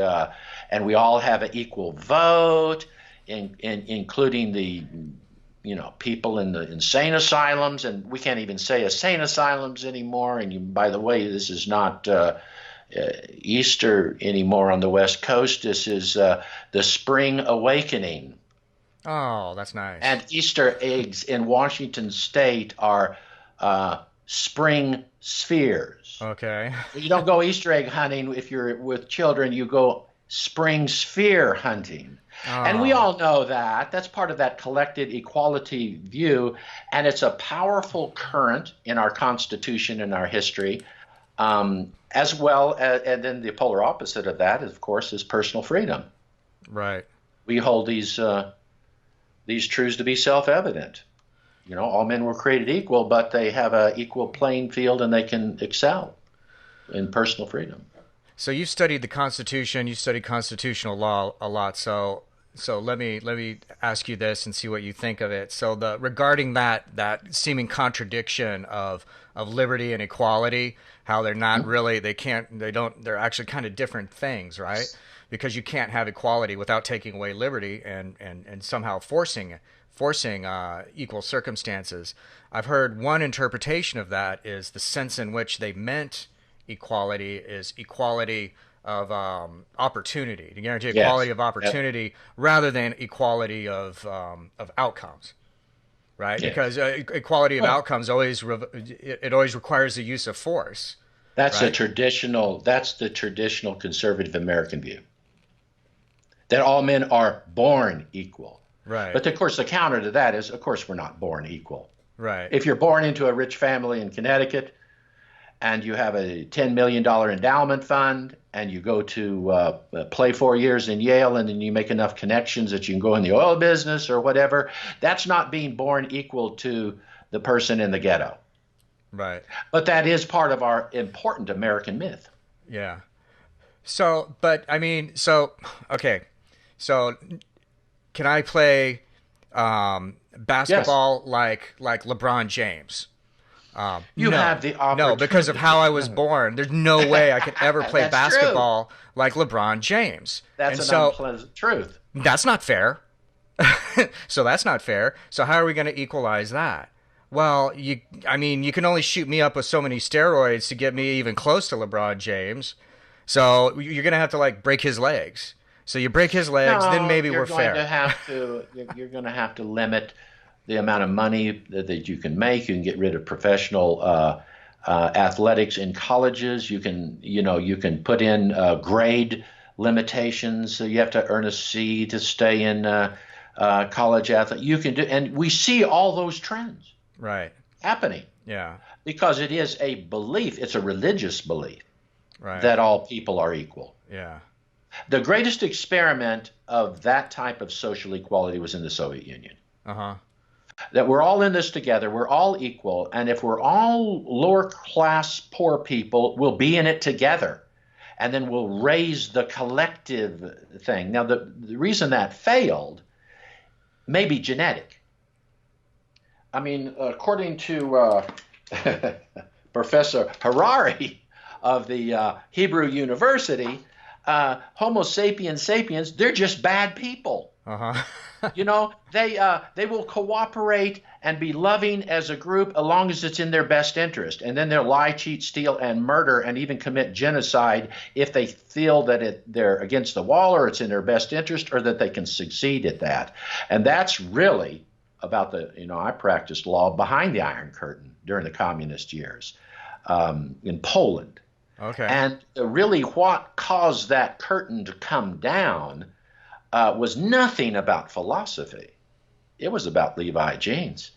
we all have an equal vote, including the people in the insane asylums, and we can't even say insane asylums anymore. And by the way, this is not Easter anymore on the West Coast. This is the Spring Awakening. Oh, that's nice. And Easter eggs in Washington State are spring spheres. Okay. You don't go Easter egg hunting if you're with children. You go spring sphere hunting. And we all know that. That's part of that collective equality view. And it's a powerful current in our Constitution and our history, as well as, and then the polar opposite of that, of course, is personal freedom. Right. We hold these truths to be self-evident. All men were created equal, but they have an equal playing field and they can excel in personal freedom. So you've studied the Constitution, you've studied constitutional law a lot. So let me ask you this and see what you think of it. So regarding that seeming contradiction of liberty and equality, how they're not really, they're actually kind of different things, right? Because you can't have equality without taking away liberty and somehow forcing equal circumstances. I've heard one interpretation of that is the sense in which they meant equality is equality of opportunity, to guarantee equality of opportunity rather than equality of outcomes, right? Yes. Because equality of outcomes always requires the use of force. That's right? That's the traditional conservative American view, that all men are born equal. Right. But of course, the counter to that is, of course, we're not born equal. Right. If you're born into a rich family in Connecticut, and you have a $10 million endowment fund, and you go to play 4 years in Yale, and then you make enough connections that you can go in the oil business or whatever, that's not being born equal to the person in the ghetto. Right. But that is part of our important American myth. Yeah. So, but I mean, okay. So, can I play Yes, basketball like LeBron James? you have No, the no, because of how opportunity. I was born, there's no way I could ever play That's true. basketball like LeBron James. That's And an so unpleasant truth. that's not fair. So that's not fair. So how are we going to equalize that? Well, I mean, you can only shoot me up with so many steroids to get me even close to LeBron James. So you're going to have to like break his legs. So you break his legs, then No, maybe we're fair. you're going to have to limit the amount of money that you can make. You can get rid of professional athletics in colleges. You can put in grade limitations. So you have to earn a C to stay in college athlete. You can do, and we see all those trends Right. happening Yeah. because it is a belief. It's a religious belief Right. that all people are equal. Yeah. The greatest experiment of that type of social equality was in the Soviet Union. Uh-huh. That we're all in this together, we're all equal, and if we're all lower class poor people, we'll be in it together. And then we'll raise the collective thing. Now, the reason that failed may be genetic. I mean, according to Professor Harari of the Hebrew University, Homo sapiens sapiens, they're just bad people. Uh-huh. You know, they will cooperate and be loving as a group as long as it's in their best interest, and then they'll lie, cheat, steal, and murder, and even commit genocide if they feel that they're against the wall or it's in their best interest or that they can succeed at that. And that's really about I practiced law behind the Iron Curtain during the communist years in Poland. Okay. And really, what caused that curtain to come down was nothing about philosophy. It was about Levi jeans.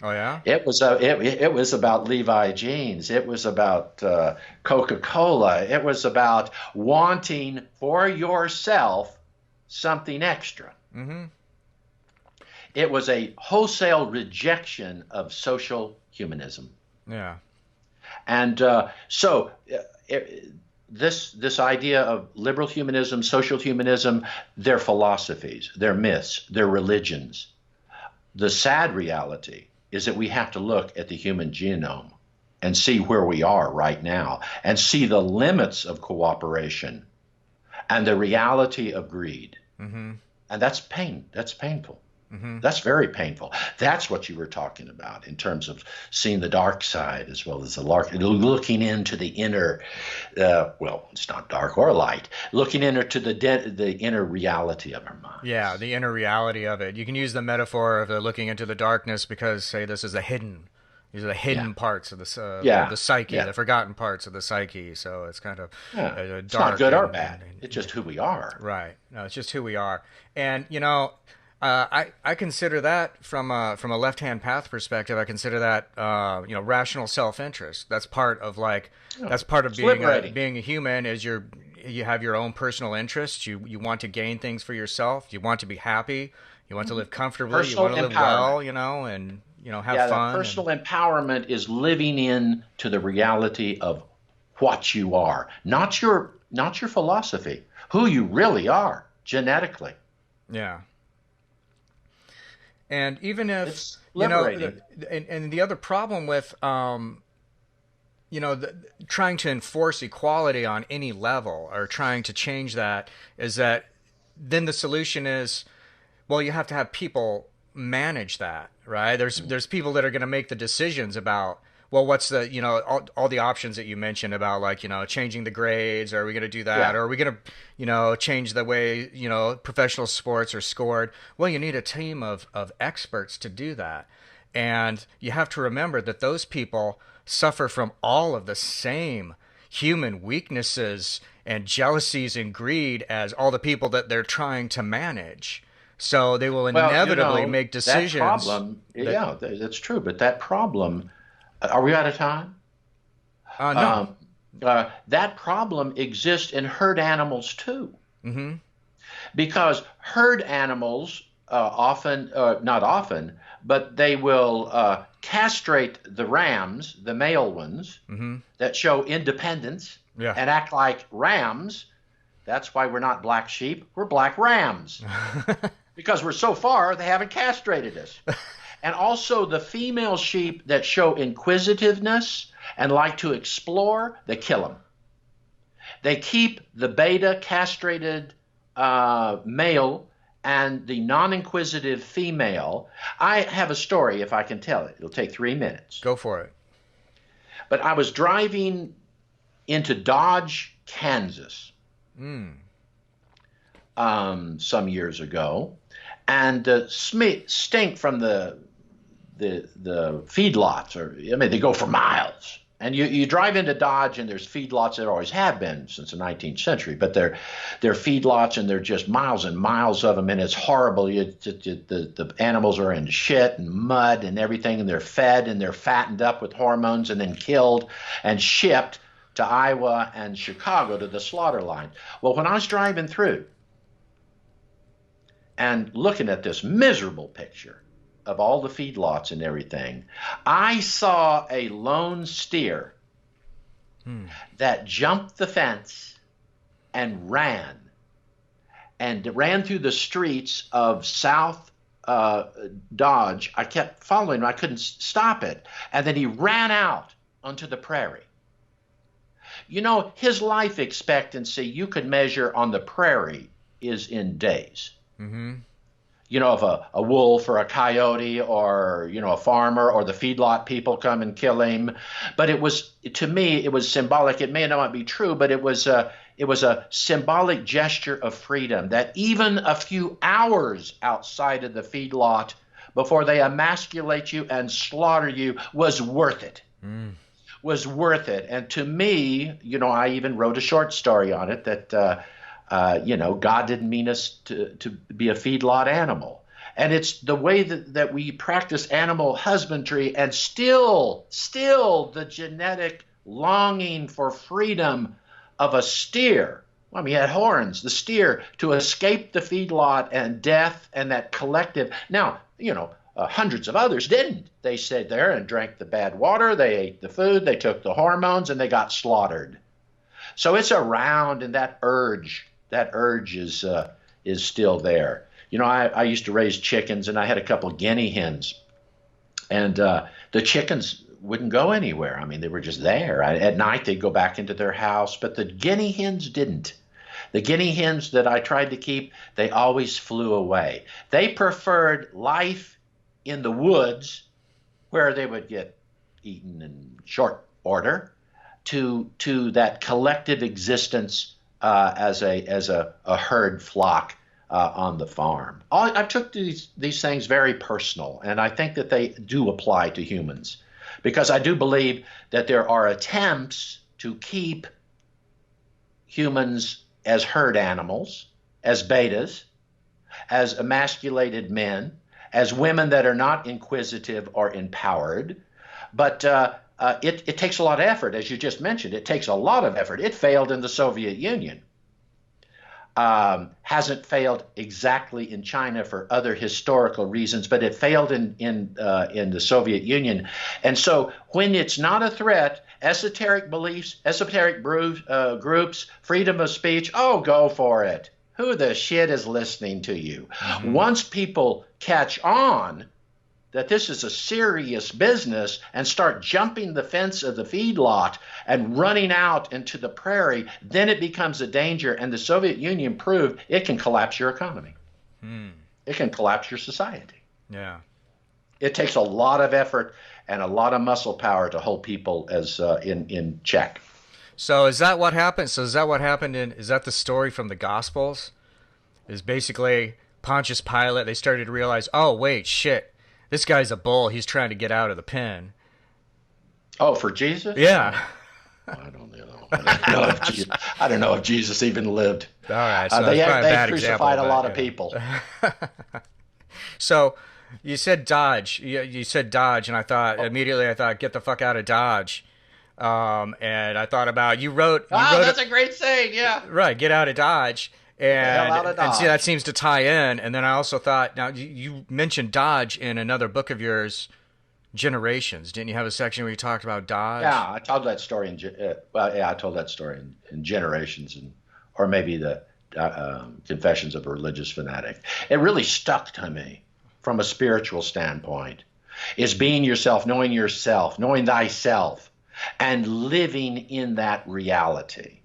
Oh yeah? It was about Levi jeans. It was about Coca-Cola. It was about wanting for yourself something extra. Mm-hmm. It was a wholesale rejection of social humanism. Yeah. And this idea of liberal humanism, social humanism, they're philosophies, they're myths, they're religions. The sad reality is that we have to look at the human genome and see where we are right now and see the limits of cooperation and the reality of greed. Mm-hmm. And that's pain. That's painful. Mm-hmm. That's very painful. That's what you were talking about in terms of seeing the dark side as well as the light, looking into the inner, well, it's not dark or light, looking into the inner reality of our mind. Yeah, the inner reality of it. You can use the metaphor of looking into the darkness because, say, this is the hidden. These are the Yeah, hidden parts of yeah, the psyche, yeah, the forgotten parts of the psyche. So it's kind of yeah. It's not dark good or bad. It's just who we are. right. No, it's just who we are. And I consider that from a left hand path perspective. I consider that rational self interest. That's part of Yeah. that's part of It's liberating. being a human. Is you have your own personal interests. You want to gain things for yourself. You want to be happy. You want to live comfortably. You Personal want to live empowerment. well. And have Yeah, that fun. And personal empowerment is living in to the reality of what you are, not your philosophy, who you really are genetically. yeah. And even if It's liberating. and the other problem with trying to enforce equality on any level or trying to change that is that then the solution is, well, you have to have people manage that, right? There's people that are going to make the decisions about, well, what's the all the options that you mentioned about changing the grades, or are we going to do that, Yeah. or are we going to change the way professional sports are scored? Well, you need a team of experts to do that, and you have to remember that those people suffer from all of the same human weaknesses and jealousies and greed as all the people that they're trying to manage. So they will Well, inevitably make that decisions problem, that yeah, that's true. But that problem, are we out of time? no. That problem exists in herd animals too. Mm-hmm. Because herd animals often, not often, but they will castrate the rams, the male ones, Mm-hmm. that show independence, Yeah. and act like rams. That's why we're not black sheep, we're black rams. Because we're so far, they haven't castrated us. And also the female sheep that show inquisitiveness and like to explore, they kill them. They keep the beta castrated male and the non-inquisitive female. I have a story, if I can tell it. It'll take 3 minutes. Go for it. But I was driving into Dodge, Kansas, some years ago, and the stink from the feedlots, they go for miles. And you drive into Dodge, and there's feedlots that always have been since the 19th century, but they're feedlots, and they're just miles and miles of them, and it's horrible. The animals are in shit and mud and everything, and they're fed and they're fattened up with hormones and then killed and shipped to Iowa and Chicago to the slaughter line. Well, when I was driving through and looking at this miserable picture of all the feedlots and everything, I saw a lone steer that jumped the fence and ran through the streets of South Dodge. I kept following him. I couldn't stop it. And then he ran out onto the prairie. You know, his life expectancy, you could measure on the prairie, is in days. Mm-hmm. You know, if a wolf or a coyote or, a farmer or the feedlot people come and kill him. But to me, it was symbolic. It may not be true, but it was a symbolic gesture of freedom, that even a few hours outside of the feedlot before they emasculate you and slaughter you was worth it. Was worth it. And to me, I even wrote a short story on it that God didn't mean us to be a feedlot animal. And it's the way that we practice animal husbandry, and still the genetic longing for freedom of a steer. I mean, he had horns, the steer, to escape the feedlot and death and that collective. Now, hundreds of others didn't. They stayed there and drank the bad water. They ate the food. They took the hormones, and they got slaughtered. So it's around, and that urge is still there. I used to raise chickens, and I had a couple of guinea hens, and the chickens wouldn't go anywhere. I mean, they were just there. At night, they'd go back into their house, but the guinea hens didn't. The guinea hens that I tried to keep, they always flew away. They preferred life in the woods, where they would get eaten in short order, to that collective existence as a herd flock on the farm. I took these things very personal, and I think that they do apply to humans, because I do believe that there are attempts to keep humans as herd animals, as betas, as emasculated men, as women that are not inquisitive or empowered. But it takes a lot of effort, as you just mentioned. It takes a lot of effort. It failed in the Soviet Union. Hasn't failed exactly in China for other historical reasons, but it failed in the Soviet Union. And so when it's not a threat, esoteric beliefs, esoteric groups, freedom of speech, go for it. Who the shit is listening to you? Mm-hmm. Once people catch on that this is a serious business and start jumping the fence of the feedlot and running out into the prairie, then it becomes a danger. And the Soviet Union proved it can collapse your economy. It can collapse your society. Yeah. It takes a lot of effort and a lot of muscle power to hold people as in check. So is that what happened? Is that the story from the Gospels? Is basically Pontius Pilate, they started to realize, oh, wait, shit, this guy's a bull. He's trying to get out of the pen. Oh, for Jesus? Yeah. I don't know. I don't know if Jesus even lived. All right. So they crucified example, a lot of people. So you said Dodge. You said Dodge, and I thought, get the fuck out of Dodge. And I thought about, you wrote that's a great saying, yeah. Right, get out of Dodge. And see, that seems to tie in. And then I also thought, now you mentioned Dodge in another book of yours generations. Didn't you have a section where you talked about Dodge? Yeah, I told that story well, yeah, I told that story in Generations, or maybe the Confessions of a Religious Fanatic. It really stuck to me from a spiritual standpoint. Is being yourself, knowing thyself, and living in that reality.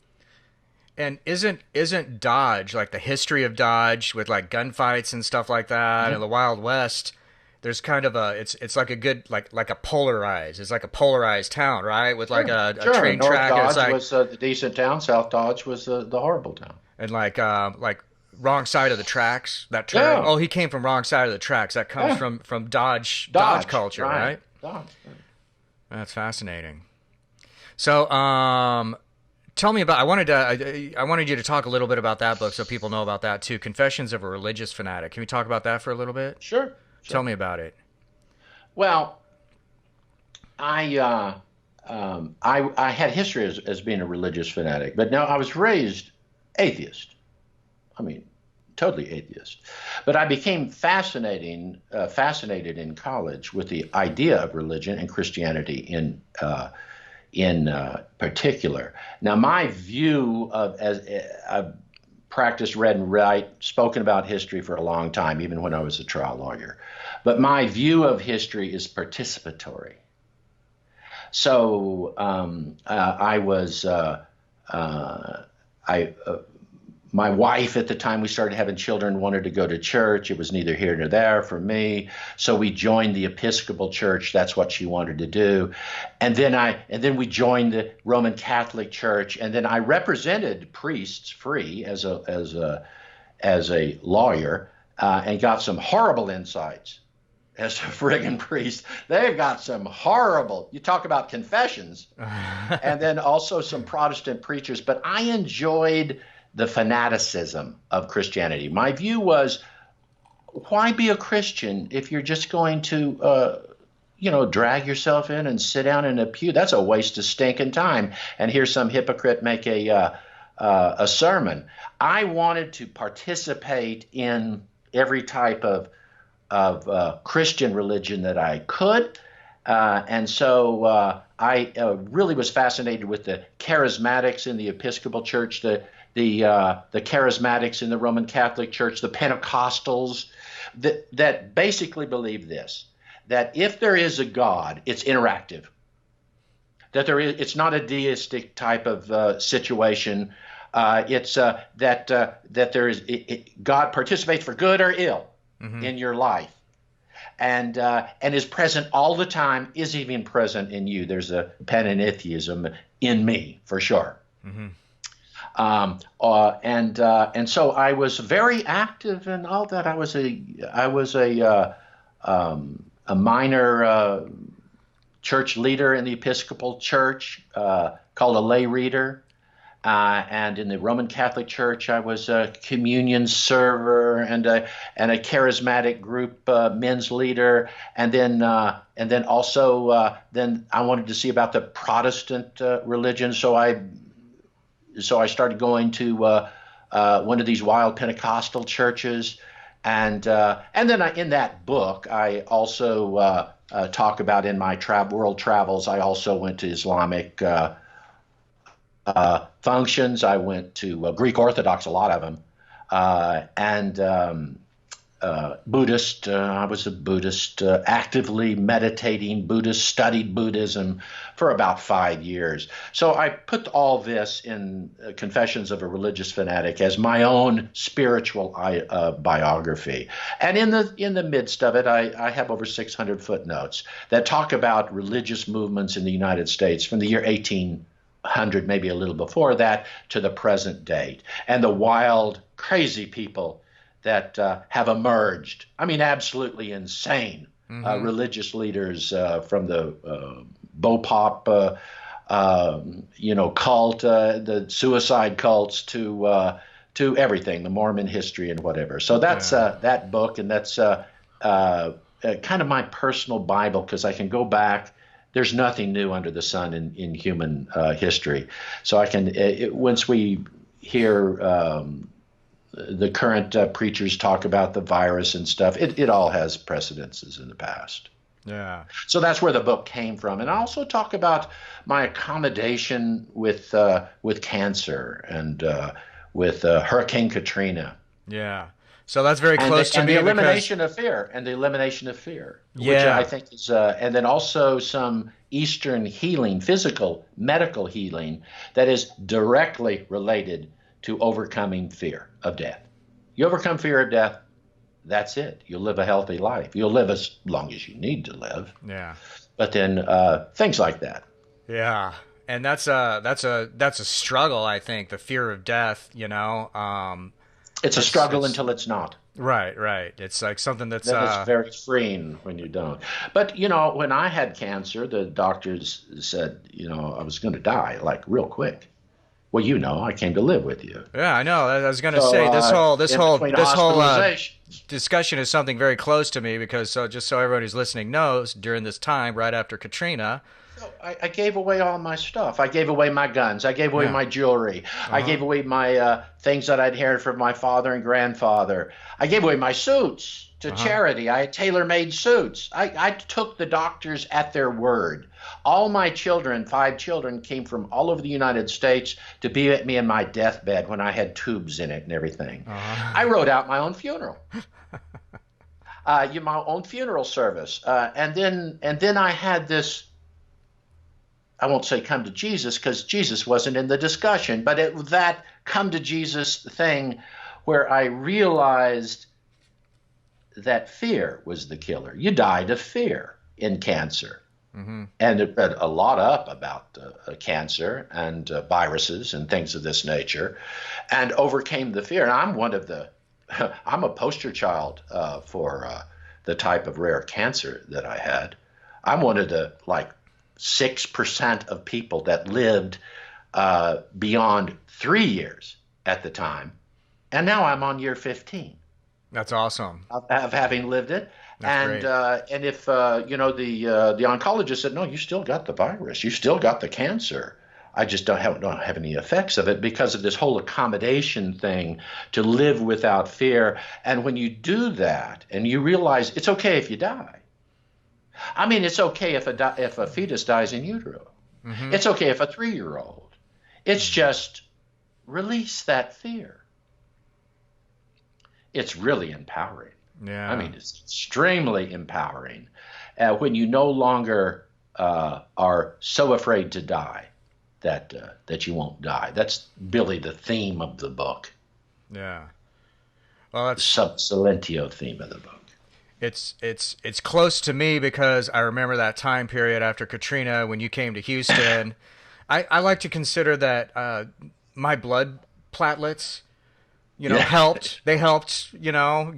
And isn't Dodge, like the history of Dodge with like gunfights and stuff like that, and Mhm. the Wild West? There's kind of a it's like a good like a polarized. It's like a polarized town, right? With like Sure, a sure. train North track, and it's Dodge like was the decent town. South Dodge was the horrible town. and like wrong side of the tracks. That term. Yeah, Oh, he came from wrong side of the tracks. That comes yeah. from Dodge Dodge, culture, right? right? Dodge. Right. That's fascinating. So, tell me about. I wanted you to talk a little bit about that book, so people know about that too. Confessions of a Religious Fanatic. Can we talk about that for a little bit? Sure, Tell sure. me about it. Well, I I had history as being a religious fanatic, but now I was raised atheist. I mean, totally atheist. But I became fascinated in college with the idea of religion and Christianity in particular. Now, my view of as I've practiced, read, and write, spoken about history for a long time, even when I was a trial lawyer. But my view of history is participatory. So I was I my wife at the time we started having children wanted to go to church. It was neither here nor there for me. So we joined the Episcopal Church. That's what she wanted to do. And then we joined the Roman Catholic Church. And then I represented priests free as a lawyer and got some horrible insights as a friggin' priest. They've got some horrible, you talk about confessions, and then also some Protestant preachers. But I enjoyed the fanaticism of Christianity. My view was, why be a Christian if you're just going to, drag yourself in and sit down in a pew? That's a waste of stinking time. And hear some hypocrite make a sermon. I wanted to participate in every type of Christian religion that I could. And so I really was fascinated with the charismatics in the Episcopal Church, the charismatics in the Roman Catholic Church, the Pentecostals, that basically believe this, that if there is a God, it's interactive, that it's not a deistic type of situation. It's that there is God participates for good or ill Hmm. in your life, and is present all the time, is even present in you. There's a panentheism in me for sure. Hmm. And so I was very active in all that. I was a minor church leader in the Episcopal Church, called a lay reader. And in the Roman Catholic Church, I was a communion server and a charismatic group men's leader, and then also then I wanted to see about the Protestant religion, so I started going to one of these wild Pentecostal churches, and then in that book I also talk about, in my world travels. I also went to Islamic functions. I went to Greek Orthodox, a lot of them, and Buddhist. I was a Buddhist, actively meditating Buddhist, studied Buddhism for about 5 years. So I put all this in Confessions of a Religious Fanatic as my own spiritual biography. And in the midst of it, I have over 600 footnotes that talk about religious movements in the United States from the year 1800, maybe a little before that, to the present date, and the wild, crazy people that have emerged. I mean, absolutely insane Hmm. religious leaders from the Bopop, cult, the suicide cults, to everything, the Mormon history and whatever. So that's Yeah. that book, and that's kind of my personal Bible, because I can go back. There's nothing new under the sun in human history. So I can, once we hear the current preachers talk about the virus and stuff, it all has precedences in the past. Yeah. So that's where the book came from. And I also talk about my accommodation with cancer and with Hurricane Katrina. Yeah. So that's very And close to the me because elimination of fear, which I yeah. think is, and then also some Eastern healing, physical, medical healing that is directly related to overcoming fear of death. You overcome fear of death, that's it. You'll live a healthy life. You'll live as long as you need to live. Yeah. But then things like that. Yeah. And that's a struggle, I think, the fear of death, you know. It's a struggle It's until it's not. right, right. It's like something that's Then it's very freeing when you don't. But, when I had cancer, the doctors said, I was going to die like real quick. Well, I came to live with you. yeah, I know. I was going to So say this whole this in whole between this whole hospitalization, discussion is something very close to me because just so everybody who's listening knows, during this time right after Katrina, so I gave away all my stuff. I gave away my guns. I gave away yeah, my jewelry. I uh-huh, gave away my things that I'd inherited from my father and grandfather. I gave away my suits to uh-huh, charity. I had tailor-made suits. I took the doctors at their word. All my children, 5 children, came from all over the United States to be at me in my deathbed when I had tubes in it and everything. I uh-huh. wrote out my own funeral. My own funeral service, and then I had this. I won't say come to Jesus because Jesus wasn't in the discussion, but that come to Jesus thing where I realized that fear was the killer. You died of fear in cancer. Mm-hmm. And it read a lot up about cancer and viruses and things of this nature and overcame the fear. And I'm a poster child for the type of rare cancer that I had. I'm one of the 6% of people that lived beyond 3 years at the time. And now I'm on year 15 That's awesome. of having lived it. That's great. And if the oncologist said, no, you still got the virus, you still got the cancer. I just don't have any effects of it because of this whole accommodation thing to live without fear. And when you do that and you realize it's okay if you die. I mean, it's okay if a fetus dies in utero. Mm-hmm. It's okay if a 3-year-old. It's just release that fear. It's really empowering. Yeah. I mean, it's extremely empowering when you no longer are so afraid to die that you won't die. That's really the theme of the book. Yeah. Well, The sub silentio theme of the book. it's close to me because I remember that time period after Katrina when you came to Houston. I like to consider that my blood platelets, Yeah. helped. They helped, Yeah.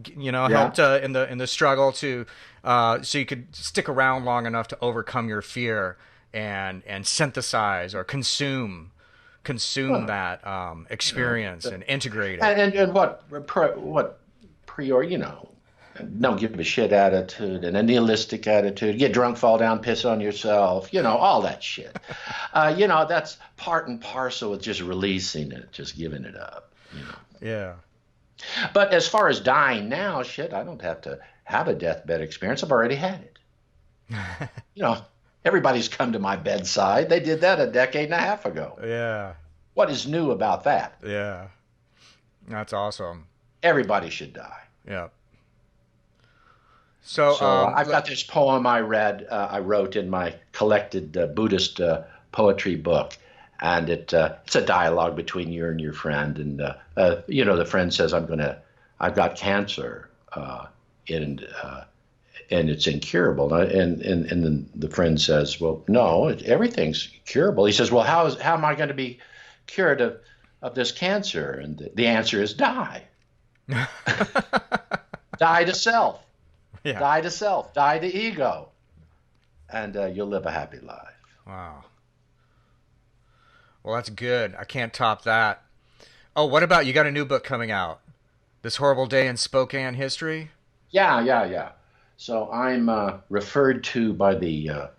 helped in the struggle to so you could stick around long enough to overcome your fear and synthesize or consume Well, that experience and integrate it. and what prior, don't give a shit attitude and a nihilistic attitude, get drunk, fall down, piss on yourself, all that shit. That's part and parcel with just releasing it, just giving it up. Yeah. But as far as dying now, shit, I don't have to have a deathbed experience. I've already had it. Everybody's come to my bedside. They did that a decade and a half ago. Yeah. What is new about that? Yeah. That's awesome. Everybody should die. Yeah. So, So I've got this poem I wrote in my collected Buddhist poetry book, and it's a dialogue between you and your friend, and the friend says, I've got cancer, and it's incurable, and then the friend says, well, no, everything's curable. He says, well, how am I going to be cured of this cancer? And the answer is die. Die to self. yeah. Die to self, die to ego, and you'll live a happy life. Wow. Well, that's good. I can't top that. Oh, what about you got a new book coming out? This Horrible Day in Spokane History? Yeah. So I'm referred to by the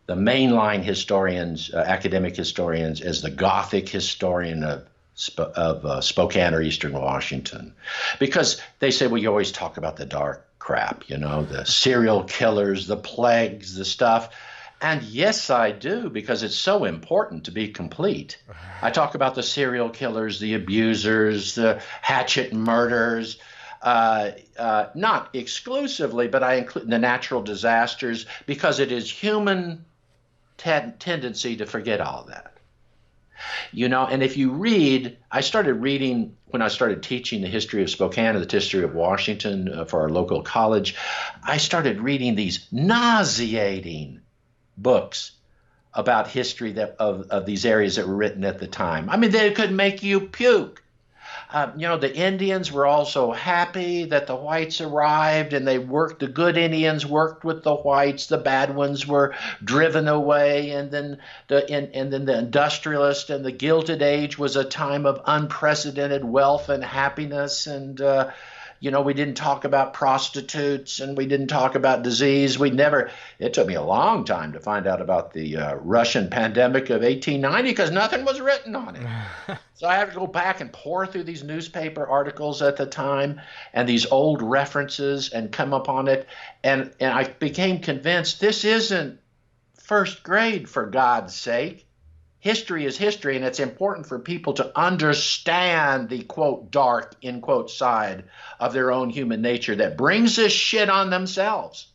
mainline historians, academic historians, as the Gothic historian of Spokane or Eastern Washington, because they say, well, you always talk about the dark crap, the serial killers, the plagues, the stuff. And yes, I do, because it's so important to be complete. I talk about the serial killers, the abusers, the hatchet murders, not exclusively, but I include the natural disasters, because it is human tendency to forget all that. And if you read, I started reading when I started teaching the history of Spokane and the history of Washington for our local college. I started reading these nauseating books about history of these areas that were written at the time. I mean, they could make you puke. The Indians were also happy that the whites arrived, and the good Indians worked with the whites. The bad ones were driven away, and then the industrialist and the Gilded Age was a time of unprecedented wealth and happiness. And we didn't talk about prostitutes, and we didn't talk about disease. It took me a long time to find out about the Russian pandemic of 1890 because nothing was written on it. So I have to go back and pour through these newspaper articles at the time and these old references and come upon it. And I became convinced this isn't first grade, for God's sake. History is history, and it's important for people to understand the, quote, dark, end quote, side of their own human nature that brings this shit on themselves.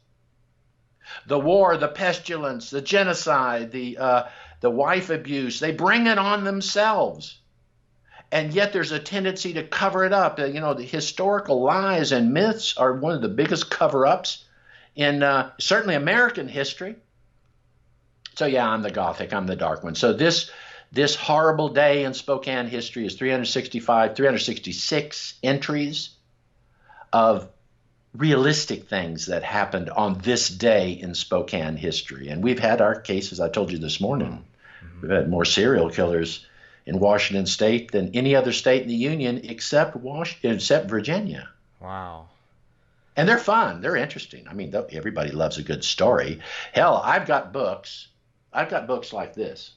The war, the pestilence, the genocide, the wife abuse, they bring it on themselves. And yet there's a tendency to cover it up. The historical lies and myths are one of the biggest cover-ups in certainly American history. So yeah, I'm the Gothic, I'm the dark one. So this horrible day in Spokane history is 366 entries of realistic things that happened on this day in Spokane history. And we've had our cases, I told you this morning. Mm-hmm. We've had more serial killers in Washington state than any other state in the Union except Virginia. Wow. And they're fun. They're interesting. I mean, everybody loves a good story. Hell, I've got books like this.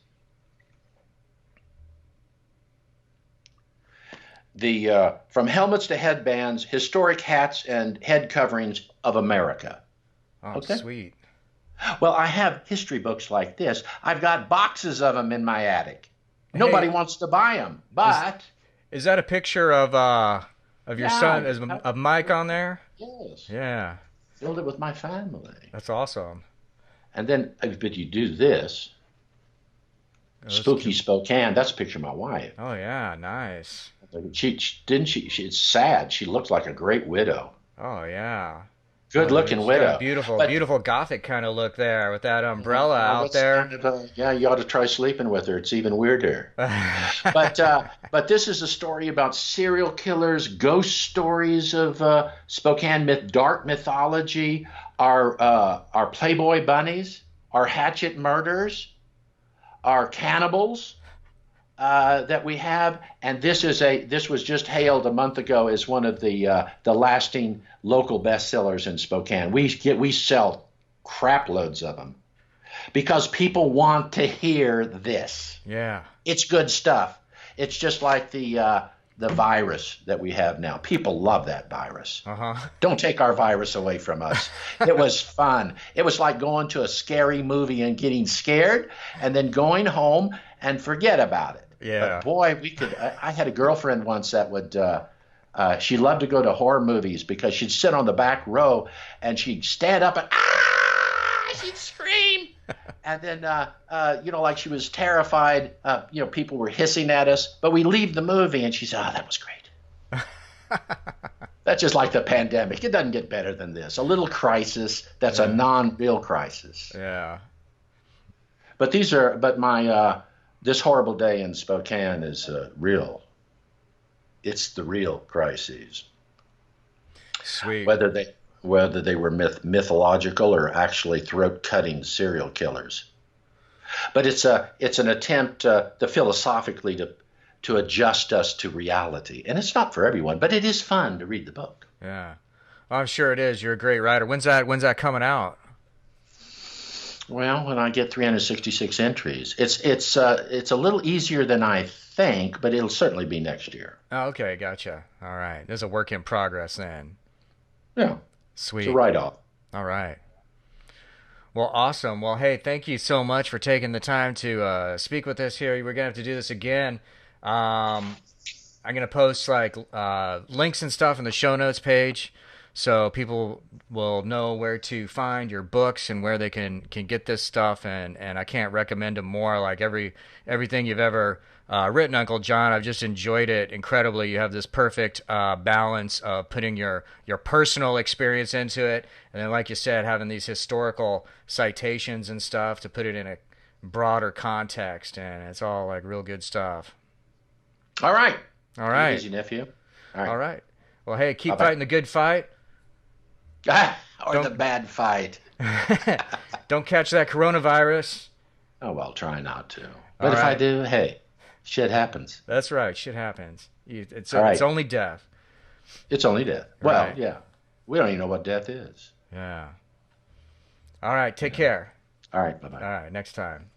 The From Helmets to Headbands, Historic Hats and Head Coverings of America. Oh, okay. Sweet. Well, I have history books like this. I've got boxes of them in my attic. Nobody wants to buy them, but... Is that a picture of your son? Is a Mike on there? Yes. Yeah. Filled it with my family. That's awesome. And then, but you do this. Spooky Spokane. That's a picture of my wife. Oh yeah, nice. It's sad. She looked like a great widow. Oh yeah. Good looking widow. Beautiful Gothic kind of look there with that umbrella out there. Kind of you ought to try sleeping with her. It's even weirder. But this is a story about serial killers, ghost stories of Spokane dark mythology, our Playboy bunnies, our hatchet murders, our cannibals that we have. And this was just hailed a month ago as one of the lasting local bestsellers in Spokane. We sell crap loads of them because people want to hear this. Yeah, it's good stuff. It's just like the virus that we have now. People love that virus. Don't take our virus away from us. It was fun. It was like going to a scary movie and getting scared and then going home and forget about it. Yeah. But boy, I had a girlfriend once that would she loved to go to horror movies because she'd sit on the back row and she'd stand up and she'd scream. And then, like she was terrified, people were hissing at us, but we leave the movie and she said, oh, that was great. That's just like the pandemic. It doesn't get better than this. A little crisis that's a non-real crisis. Yeah. But this horrible day in Spokane is real. It's the real crises. Sweet. Whether they were mythological or actually throat-cutting serial killers. But it's an attempt to philosophically to adjust us to reality. And it's not for everyone, but it is fun to read the book. Yeah. Well, I'm sure it is. You're a great writer. When's that coming out? Well, when I get 366 entries. It's a little easier than I think, but it'll certainly be next year. Oh, okay, gotcha. All right. There's a work in progress then. Yeah. It's a Sweet. write-off. All right. Well, awesome. Well, hey, thank you so much for taking the time to speak with us here. We're gonna have to do this again. I'm gonna post like links and stuff in the show notes page, so people will know where to find your books and where they can get this stuff. And I can't recommend them more. Like everything you've ever written, Uncle John, I've just enjoyed it incredibly. You have this perfect balance of putting your personal experience into it, and then, like you said, having these historical citations and stuff to put it in a broader context, and it's all like real good stuff. All right. All Take it right. easy, nephew. All right. All right. Well, hey, keep Bye-bye. fighting the good fight. Or the Don't bad fight. don't catch that coronavirus. Oh, well, try not to. All But if I right. do, hey, shit happens. That's right. Shit happens. It's All it's right. only death. It's only death. Well, Right. yeah. We don't even know what death is. Yeah. All right. Take Yeah. care. All right. All Bye-bye. right. Next time.